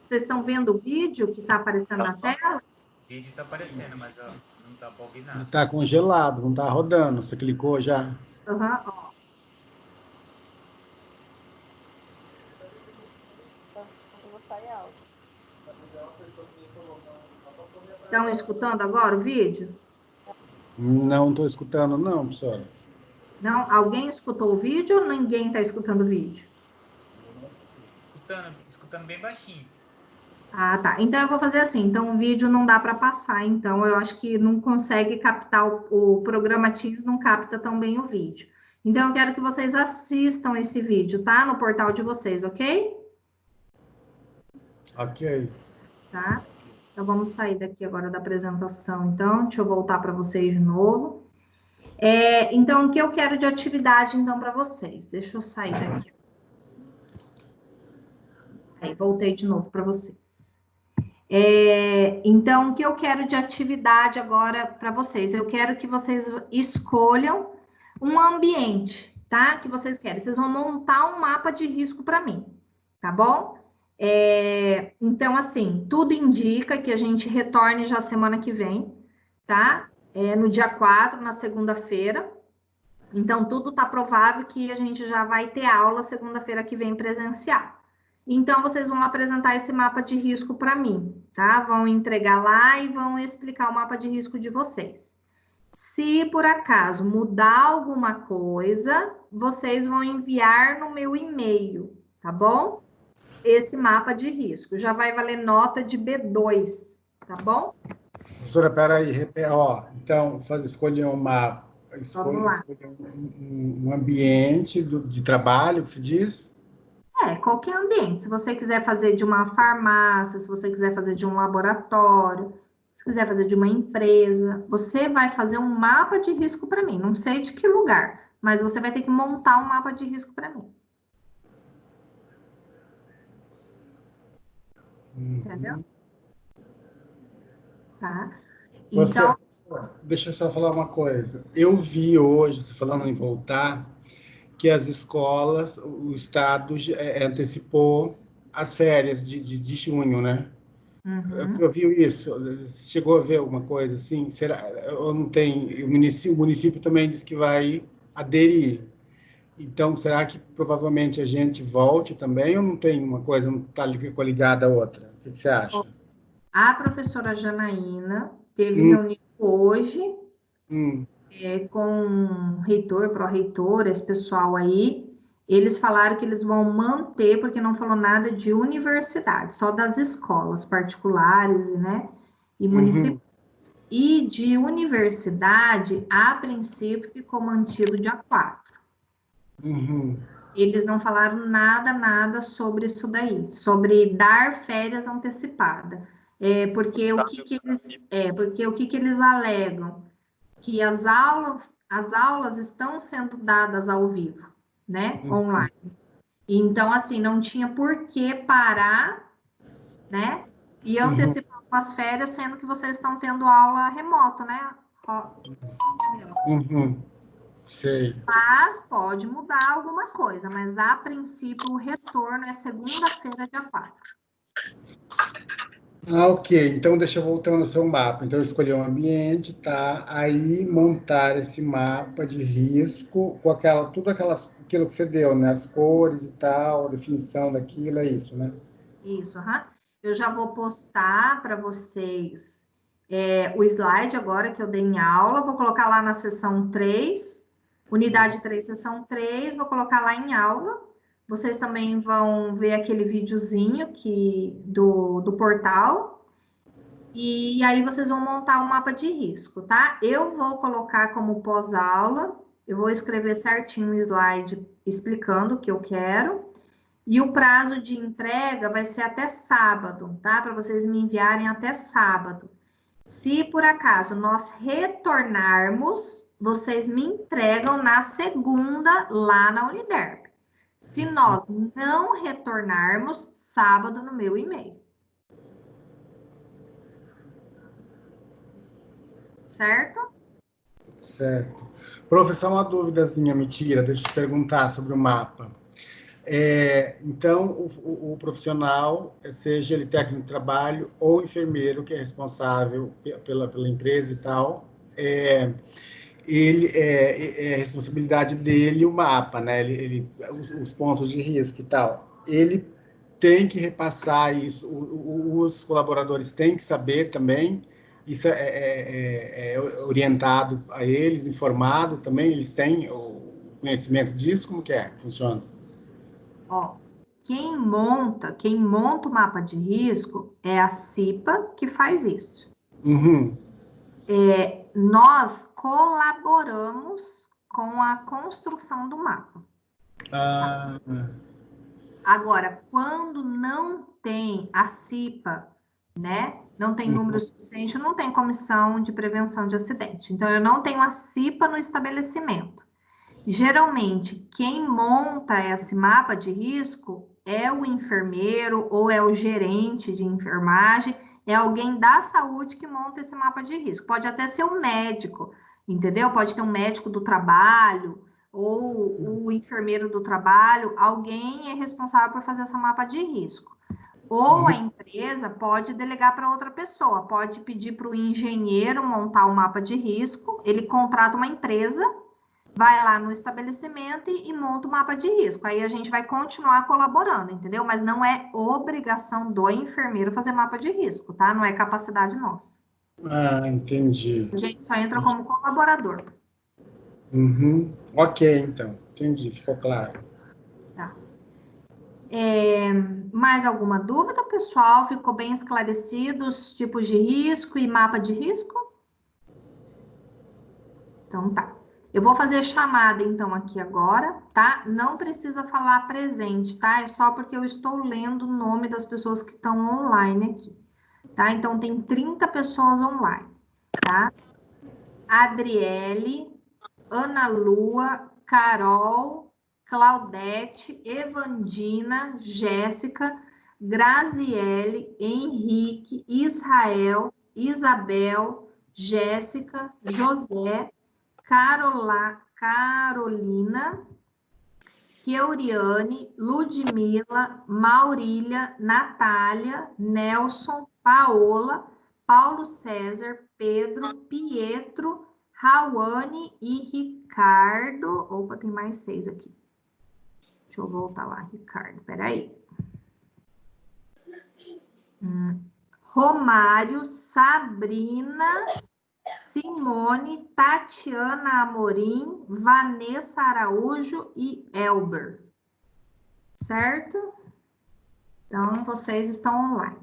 vocês estão vendo o vídeo que está aparecendo na tela? O vídeo tá aparecendo, mas ó, Não tá pra ouvir Ele nada. está congelado, não está rodando. Você clicou já? Aham, ó. Estão escutando agora o vídeo? Não estou escutando, não, professora. Não? Alguém escutou o vídeo ou ninguém está escutando o vídeo? Escutando bem baixinho. Ah, tá. Então eu vou fazer assim. Então o vídeo não dá para passar. Então eu acho que não consegue captar o programa Teams não capta tão bem o vídeo. Então eu quero que vocês assistam esse vídeo, tá? No portal de vocês, ok? Ok. Tá? Então vamos sair daqui agora da apresentação. Então, deixa eu voltar para vocês de novo. Então, o que eu quero de atividade, então, para vocês? Deixa eu sair daqui. Aí, voltei de novo para vocês. Então, o que eu quero de atividade agora para vocês? Eu quero que vocês escolham um ambiente, tá? Que vocês querem. Vocês vão montar um mapa de risco para mim, tá bom? Então, assim, tudo indica que a gente retorne já semana que vem, tá? No dia 4, na segunda-feira. Então, tudo tá provável que a gente já vai ter aula segunda-feira que vem presencial. Então, vocês vão apresentar esse mapa de risco para mim, tá? Vão entregar lá e vão explicar o mapa de risco de vocês. Se por acaso mudar alguma coisa, vocês vão enviar no meu e-mail, tá bom? Esse mapa de risco. Já vai valer nota de B2, tá bom? Professora, peraí. Ó, então, escolher uma... Vamos lá. Escolher um ambiente de trabalho, que se diz? Qualquer ambiente. Se você quiser fazer de uma farmácia, se você quiser fazer de um laboratório, se quiser fazer de uma empresa, você vai fazer um mapa de risco para mim. Não sei de que lugar, mas você vai ter que montar um mapa de risco para mim. Entendeu? Tá? Então, Deixa eu só falar uma coisa. Eu vi hoje, você falando em voltar, que as escolas, o Estado antecipou as férias de junho, né? Você ouviu isso? Chegou a ver alguma coisa assim? Será, ou não tem? O município também disse que vai aderir. Então, será que provavelmente a gente volte também ou não tem uma coisa, não está ligada à outra? O que você acha? a professora Janaína teve reunião hoje com o reitor, pró-reitor, esse pessoal aí. Eles falaram que eles vão manter, porque não falou nada de universidade, só das escolas particulares, né, e municipais. E de universidade, a princípio, ficou mantido dia 4. Eles não falaram nada sobre isso daí, sobre dar férias antecipadas. Porque o que eles alegam? Que as aulas estão sendo dadas ao vivo, né? Online. Então, assim, não tinha por que parar, né? E antecipar umas férias, sendo que vocês estão tendo aula remota, né? Sei. Mas pode mudar alguma coisa, mas a princípio o retorno é segunda-feira, dia 4. Ok. Então, deixa eu voltar no seu mapa. Então, escolher um ambiente, tá? Aí, montar esse mapa de risco com aquilo que você deu, né? As cores e tal, a definição daquilo, é isso, né? Isso, Eu já vou postar para vocês o slide agora que eu dei em aula. Vou colocar lá na sessão 3, unidade 3, sessão 3, vou colocar lá em aula. Vocês também vão ver aquele videozinho do portal. E aí vocês vão montar um mapa de risco, tá? Eu vou colocar como pós-aula, eu vou escrever certinho o slide explicando o que eu quero. E o prazo de entrega vai ser até sábado, tá? Para vocês me enviarem até sábado. Se por acaso nós retornarmos, vocês me entregam na segunda lá na Uniderp. Se nós não retornarmos, sábado no meu e-mail. Certo? Certo. Professor, uma duvidazinha, mentira, deixa eu te perguntar sobre o mapa. Então, o profissional, seja ele técnico de trabalho ou enfermeiro, que é responsável pela empresa e tal, é responsabilidade dele o mapa, né? Os pontos de risco e tal. Ele tem que repassar isso, os colaboradores têm que saber também, isso é orientado a eles, informado também, eles têm o conhecimento disso, como que funciona? Ó, quem monta o mapa de risco é a CIPA que faz isso. Uhum. Nós colaboramos com a construção do mapa. Ah. Agora, quando não tem a CIPA, né? Não tem número suficiente, não tem comissão de prevenção de acidente. Então, eu não tenho a CIPA no estabelecimento. Geralmente, quem monta esse mapa de risco é o enfermeiro ou é o gerente de enfermagem, é alguém da saúde que monta esse mapa de risco. Pode até ser um médico, entendeu? Pode ter um médico do trabalho ou o enfermeiro do trabalho, alguém é responsável por fazer esse mapa de risco. Ou a empresa pode delegar para outra pessoa, pode pedir para o engenheiro montar um mapa de risco, ele contrata uma empresa, vai lá no estabelecimento e monta o mapa de risco. Aí a gente vai continuar colaborando, entendeu? Mas não é obrigação do enfermeiro fazer mapa de risco, tá? Não é capacidade nossa. Ah, entendi. A gente só entra como colaborador. Uhum. Ok, então. Entendi, ficou claro. Tá. Mais alguma dúvida, pessoal? Ficou bem esclarecido os tipos de risco e mapa de risco? Então tá. Eu vou fazer chamada então aqui agora, tá? Não precisa falar presente, tá? É só porque eu estou lendo o nome das pessoas que estão online aqui, tá? Então tem 30 pessoas online, tá? Adriele, Ana Lua, Carol, Claudete, Evandina, Jéssica, Graziele, Henrique, Israel, Isabel, Jéssica, José, Carolina, Keuriane, Ludmila, Maurília, Natália, Nelson, Paola, Paulo César, Pedro, Pietro, Rawane e Ricardo. Opa, tem mais 6 aqui. Deixa eu voltar lá, Ricardo, peraí. Romário, Sabrina, Simone, Tatiana Amorim, Vanessa Araújo e Elber. Certo? Então, vocês estão online.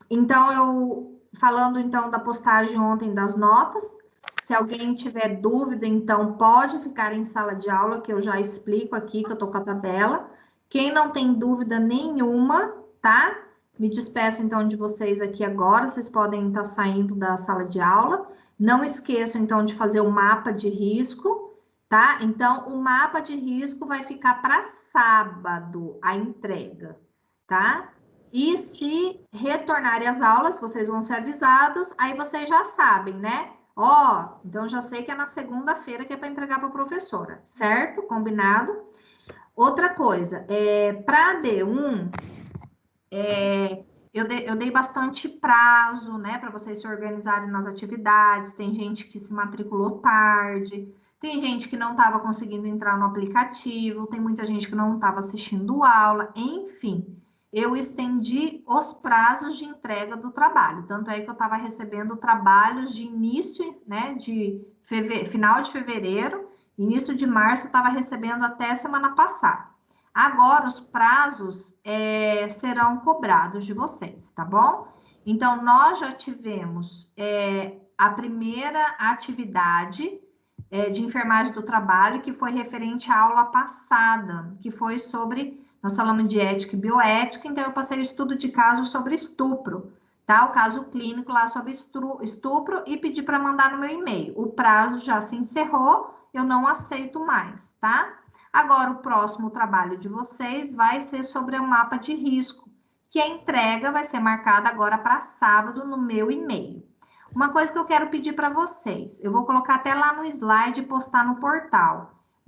Então, falando então da postagem ontem das notas, se alguém tiver dúvida, então pode ficar em sala de aula, que eu já explico aqui, que eu tô com a tabela. Quem não tem dúvida nenhuma, tá? Me despeço então de vocês aqui agora, vocês podem estar saindo da sala de aula. Não esqueçam então de fazer o mapa de risco, tá? Então, o mapa de risco vai ficar para sábado, a entrega, tá? E se retornarem às aulas, vocês vão ser avisados, aí vocês já sabem, né? Então já sei que é na segunda-feira que é para entregar para a professora, certo? Combinado? Outra coisa, para B1, eu dei bastante prazo, né, para vocês se organizarem nas atividades. Tem gente que se matriculou tarde, tem gente que não estava conseguindo entrar no aplicativo, tem muita gente que não estava assistindo aula, enfim. Eu estendi os prazos de entrega do trabalho. Tanto é que eu estava recebendo trabalhos de início, né, final de fevereiro, início de março, eu estava recebendo até semana passada. Agora, os prazos serão cobrados de vocês, tá bom? Então, nós já tivemos a primeira atividade de enfermagem do trabalho, que foi referente à aula passada, que foi sobre... Nós falamos de ética e bioética, então eu passei o estudo de caso sobre estupro, tá? O caso clínico lá sobre estupro e pedi para mandar no meu e-mail. O prazo já se encerrou, eu não aceito mais, tá? Agora, o próximo trabalho de vocês vai ser sobre o mapa de risco, que a entrega vai ser marcada agora para sábado no meu e-mail. Uma coisa que eu quero pedir para vocês, eu vou colocar até lá no slide e postar no portal.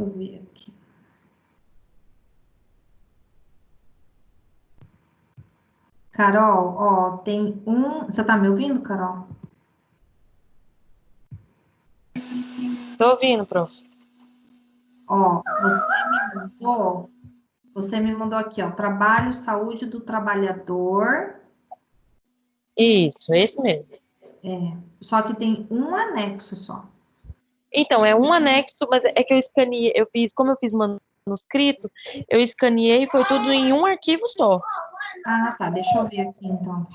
Deixa eu ver aqui. Carol, ó, tem um... Você tá me ouvindo, Carol? Tô ouvindo, prof. Ó, você me mandou aqui, ó, trabalho, saúde do trabalhador. Isso, esse mesmo. Só que tem um anexo só. Então, é um anexo, mas é que eu escaneei, como eu fiz manuscrito, eu escaneei e foi tudo em um arquivo só. Ah, tá, deixa eu ver aqui, então.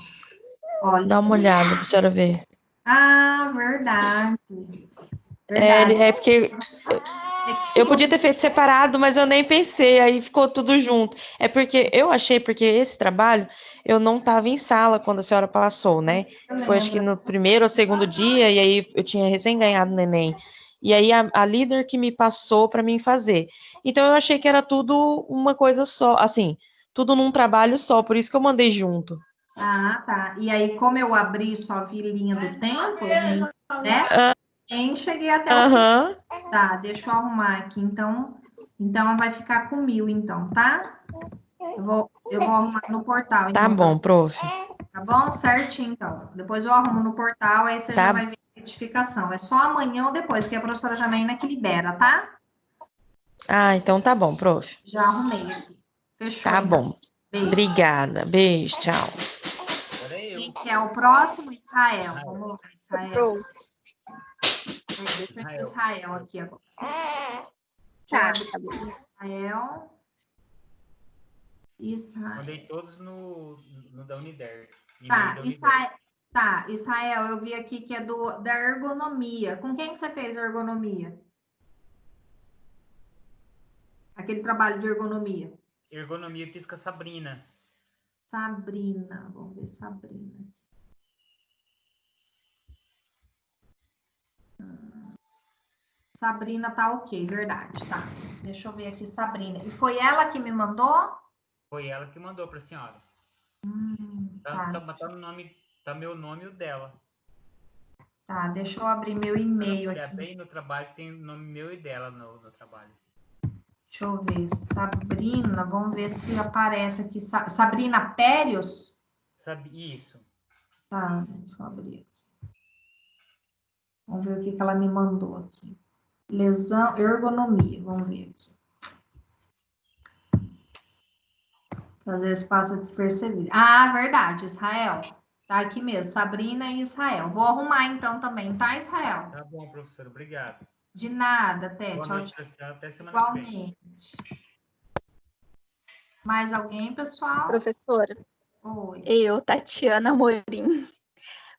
Olha. Dá uma olhada pra senhora ver. Ah, verdade. Verdade. É porque eu podia ter feito separado, mas eu nem pensei, aí ficou tudo junto. É porque eu achei, porque esse trabalho, eu não estava em sala quando a senhora passou, né? Foi acho que no primeiro ou segundo dia, e aí eu tinha recém ganhado o neném. E aí a líder que me passou para mim fazer. Então eu achei que era tudo uma coisa só, assim, tudo num trabalho só, por isso que eu mandei junto. Ah, tá. E aí, como eu abri só vi linha do tempo, né? Nem cheguei até o Aham. Tá, deixa eu arrumar aqui. Então vai ficar com 1000, então, tá? Eu vou arrumar no portal, Tá então. bom, prof. Tá bom? Certinho, então. Depois eu arrumo no portal, aí você já Tá. vai ver a notificação. É só amanhã ou depois, que a professora Janaína que libera, tá? Ah, então tá bom, prof. Já arrumei aqui. Fechou, Tá então. bom. Beijo. Obrigada. Beijo, tchau. Agora é eu. Quem que é o próximo? Israel. Vamos lá, Israel. Deixa eu ver Israel aqui agora. Tá. Israel. Mandei todos no da Unider. Tá, Israel, eu vi aqui que é da ergonomia. Com quem que você fez ergonomia? Aquele trabalho de ergonomia. Ergonomia fiz com a Sabrina. Sabrina, vamos ver Sabrina. Sabrina tá ok, verdade, tá. Deixa eu ver aqui, Sabrina. E foi ela que me mandou? Foi ela que mandou para a senhora. Tá meu nome e o dela. Tá, deixa eu abrir meu e-mail aqui. Bem no trabalho tem o nome meu e dela no trabalho. Deixa eu ver, Sabrina, vamos ver se aparece aqui. Sabrina Périos? Isso. Tá, deixa eu abrir aqui. Vamos ver o que ela me mandou aqui. Lesão, ergonomia, vamos ver aqui. Às vezes passa despercebido. Ah, verdade, Israel. Tá aqui mesmo, Sabrina e Israel. Vou arrumar então também, tá, Israel? Tá bom, professor, obrigado. De nada, até. Boa Tchau, noite, tchau. pessoal. Até semana Igualmente. que vem. Mais alguém, pessoal? Professora. Oi. Eu, Tatiana Amorim.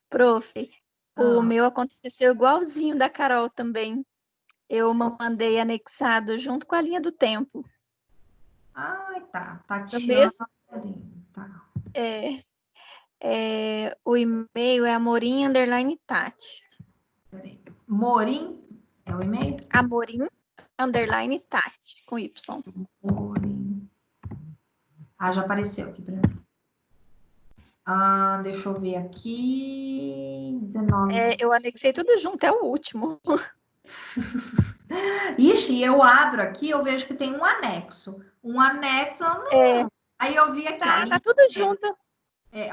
Prof, o meu aconteceu igualzinho da Carol também. Eu mandei anexado junto com a linha do tempo. Ai, tá. Tatiana Amorim, tá. O e-mail é amorim_tati. Peraí. Morim é o e-mail? Amorim_tati, com Y. Morim. Ah, já apareceu aqui pra mim. Deixa eu ver aqui. 19. Eu anexei tudo junto, é o último. Ixi, eu abro aqui, eu vejo que tem um anexo. Um anexo, não. Aí eu vi aqui, ó. Tá tudo junto.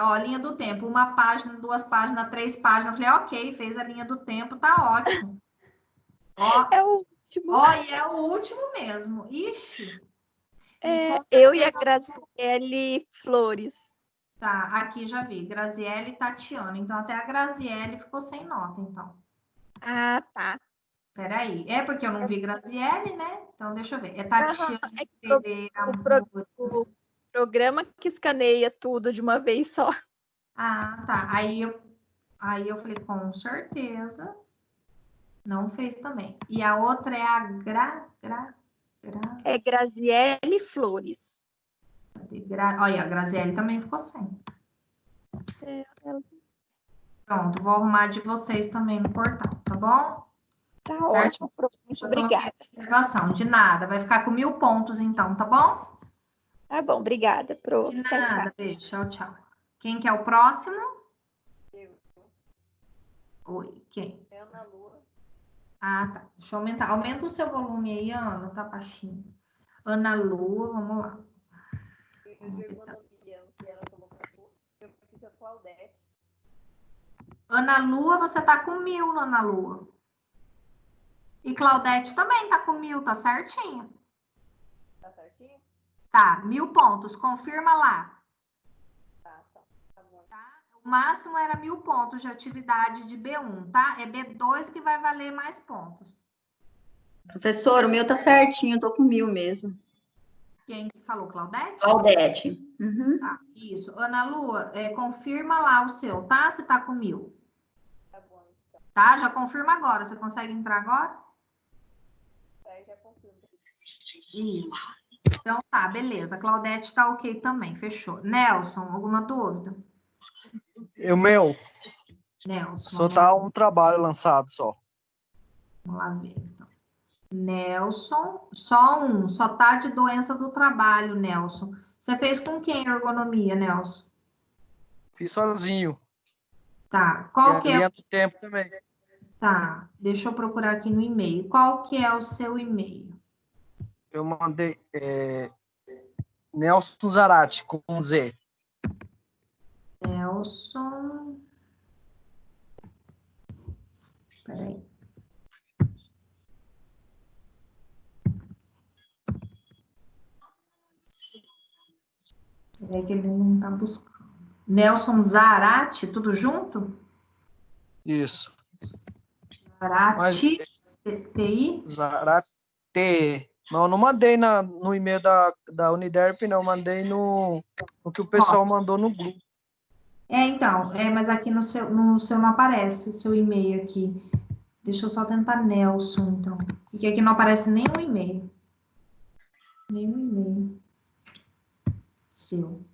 Ó, linha do tempo, uma página, 2 páginas, 3 páginas. Eu falei, ok, fez a linha do tempo, tá ótimo. Ó, é o último. Ó, e é o último mesmo. Ixi. Eu e a Graziele Flores. Tá, aqui já vi. Graziele e Tatiana. Então, até a Graziele ficou sem nota, então. Ah, tá. Peraí. É porque eu não vi Graziele, né? Então, deixa eu ver. É Tatiana Pereira. O programa que escaneia tudo de uma vez só. Ah, tá. Aí eu falei, com certeza. Não fez também. E a outra é a É Graziele Flores. Olha, a Graziele também ficou sem. Pronto, vou arrumar de vocês também no portal, tá bom? Tá certo? Ótimo, muito obrigada. Observação, de nada. Vai ficar com 1000 pontos, então, tá bom? Tá bom, obrigada, prof. De tchau, nada, tchau. beijo, tchau, tchau. Quem que é o próximo? Oi, quem? Ah, tá. Deixa eu aumentar. Aumenta o seu volume aí, Ana, tá baixinho. Ana Lua, vamos lá. Ana Lua, você tá com 1000 no Ana Lua. E Claudete também tá com 1000, tá certinho. Tá certinho? Tá, 1000 pontos. Confirma lá. Tá bom. Tá? O máximo era 1000 pontos de atividade de B1, tá? É B2 que vai valer mais pontos. Professor, o meu tá certinho, eu tô com 1000 mesmo. Quem que falou, Claudete? Claudete. Uhum. Tá, isso. Ana Lua, confirma lá o seu, tá? Se tá com 1000. Tá bom, então. Tá? Já confirma agora. Você consegue entrar agora? Já confirmo. Isso. Então tá, beleza. Claudete tá ok também, fechou. Nelson, alguma dúvida? O meu, Nelson, só vamos tá lá, um trabalho lançado só. vamos lá ver. Então. Nelson, só tá de doença do trabalho, Nelson. Você fez com quem a ergonomia, Nelson? Fiz sozinho. Tá, E qual a que é? linha do tempo também. Tá, deixa eu procurar aqui no e-mail. Qual que é o seu e-mail? Eu mandei Nelson Zarate, com Z. Nelson. Peraí. Peraí que ele não tá buscando. Nelson Zarate, tudo junto? Isso. Zarate, TI? Zarate. Não mandei no e-mail da Uniderp, não. Mandei no que o pessoal mandou no grupo. Então, mas aqui no seu não aparece o seu e-mail aqui. Deixa eu só tentar Nelson, então. Porque aqui não aparece nenhum e-mail. Nenhum e-mail. Seu.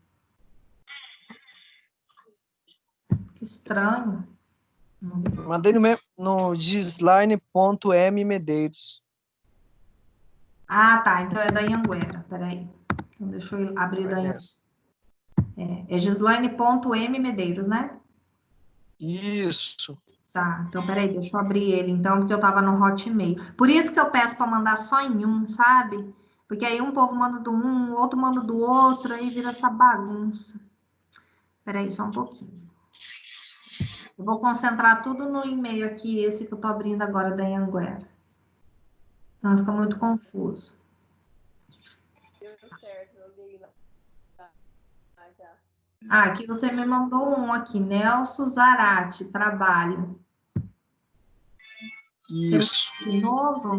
Que estranho. Mandei no gislaine.mmedeiros. Ah, tá. Então é da Anhanguera. Peraí. Então deixa eu abrir da Anhanguera. É gislaine.mmedeiros, né? Isso. Tá, então peraí, deixa eu abrir ele, então, porque eu tava no Hotmail. Por isso que eu peço para mandar só em um, sabe? Porque aí um povo manda do um, o outro manda do outro, aí vira essa bagunça. Peraí, só um pouquinho. Eu vou concentrar tudo no e-mail aqui, esse que eu tô abrindo agora da Anhanguera. Então fica muito confuso. Deu certo, eu olhei lá. Já. Ah, aqui você me mandou um aqui, Nelson Zarate, trabalho. Isso. De novo?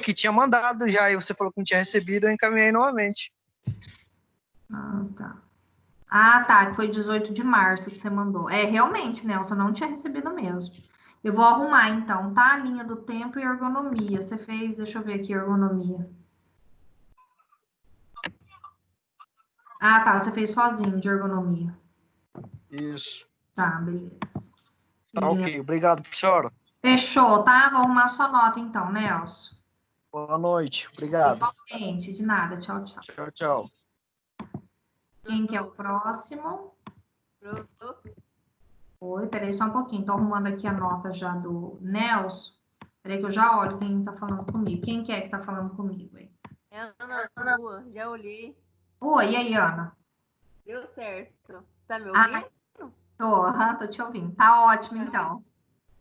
Que tinha mandado já, e você falou que não tinha recebido, eu encaminhei novamente. Ah, tá. Ah, tá, que foi 18 de março que você mandou. Realmente, Nelson, eu não tinha recebido mesmo. Eu vou arrumar, então, tá? A linha do tempo e ergonomia. Você fez, deixa eu ver aqui, ergonomia. Ah, tá, você fez sozinho de ergonomia. Isso. Tá, beleza. Tá ok, obrigado, professora. Fechou, tá? Vou arrumar sua nota, então, Nelson. Boa noite, obrigado. Igualmente, de nada, tchau, tchau. Tchau, tchau. Quem que é o próximo? Oi, peraí só um pouquinho, tô arrumando aqui a nota já do Nelson. Peraí que eu já olho quem tá falando comigo. Quem que é que tá falando comigo aí? É a Ana Lua, já olhei. Oi, e aí, Ana? Deu certo. Tá me ouvindo? Tô te ouvindo. Tá ótimo, então.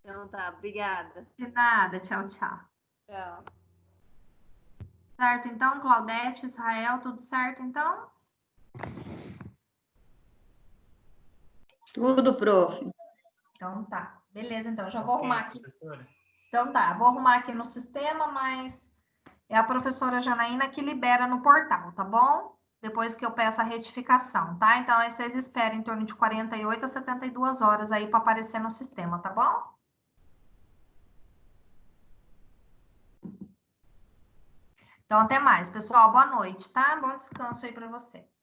Então tá, obrigada. De nada, tchau, tchau. Tchau. Certo, então, Claudete, Israel, tudo certo, então? Tudo, prof. Então tá. Beleza, então, já vou arrumar aqui. Então tá, vou arrumar aqui no sistema, mas é a professora Janaína que libera no portal, tá bom? Depois que eu peço a retificação, tá? Então, aí vocês esperem em torno de 48 a 72 horas aí para aparecer no sistema, tá bom? Então, até mais, pessoal. Boa noite, tá? Bom descanso aí para vocês.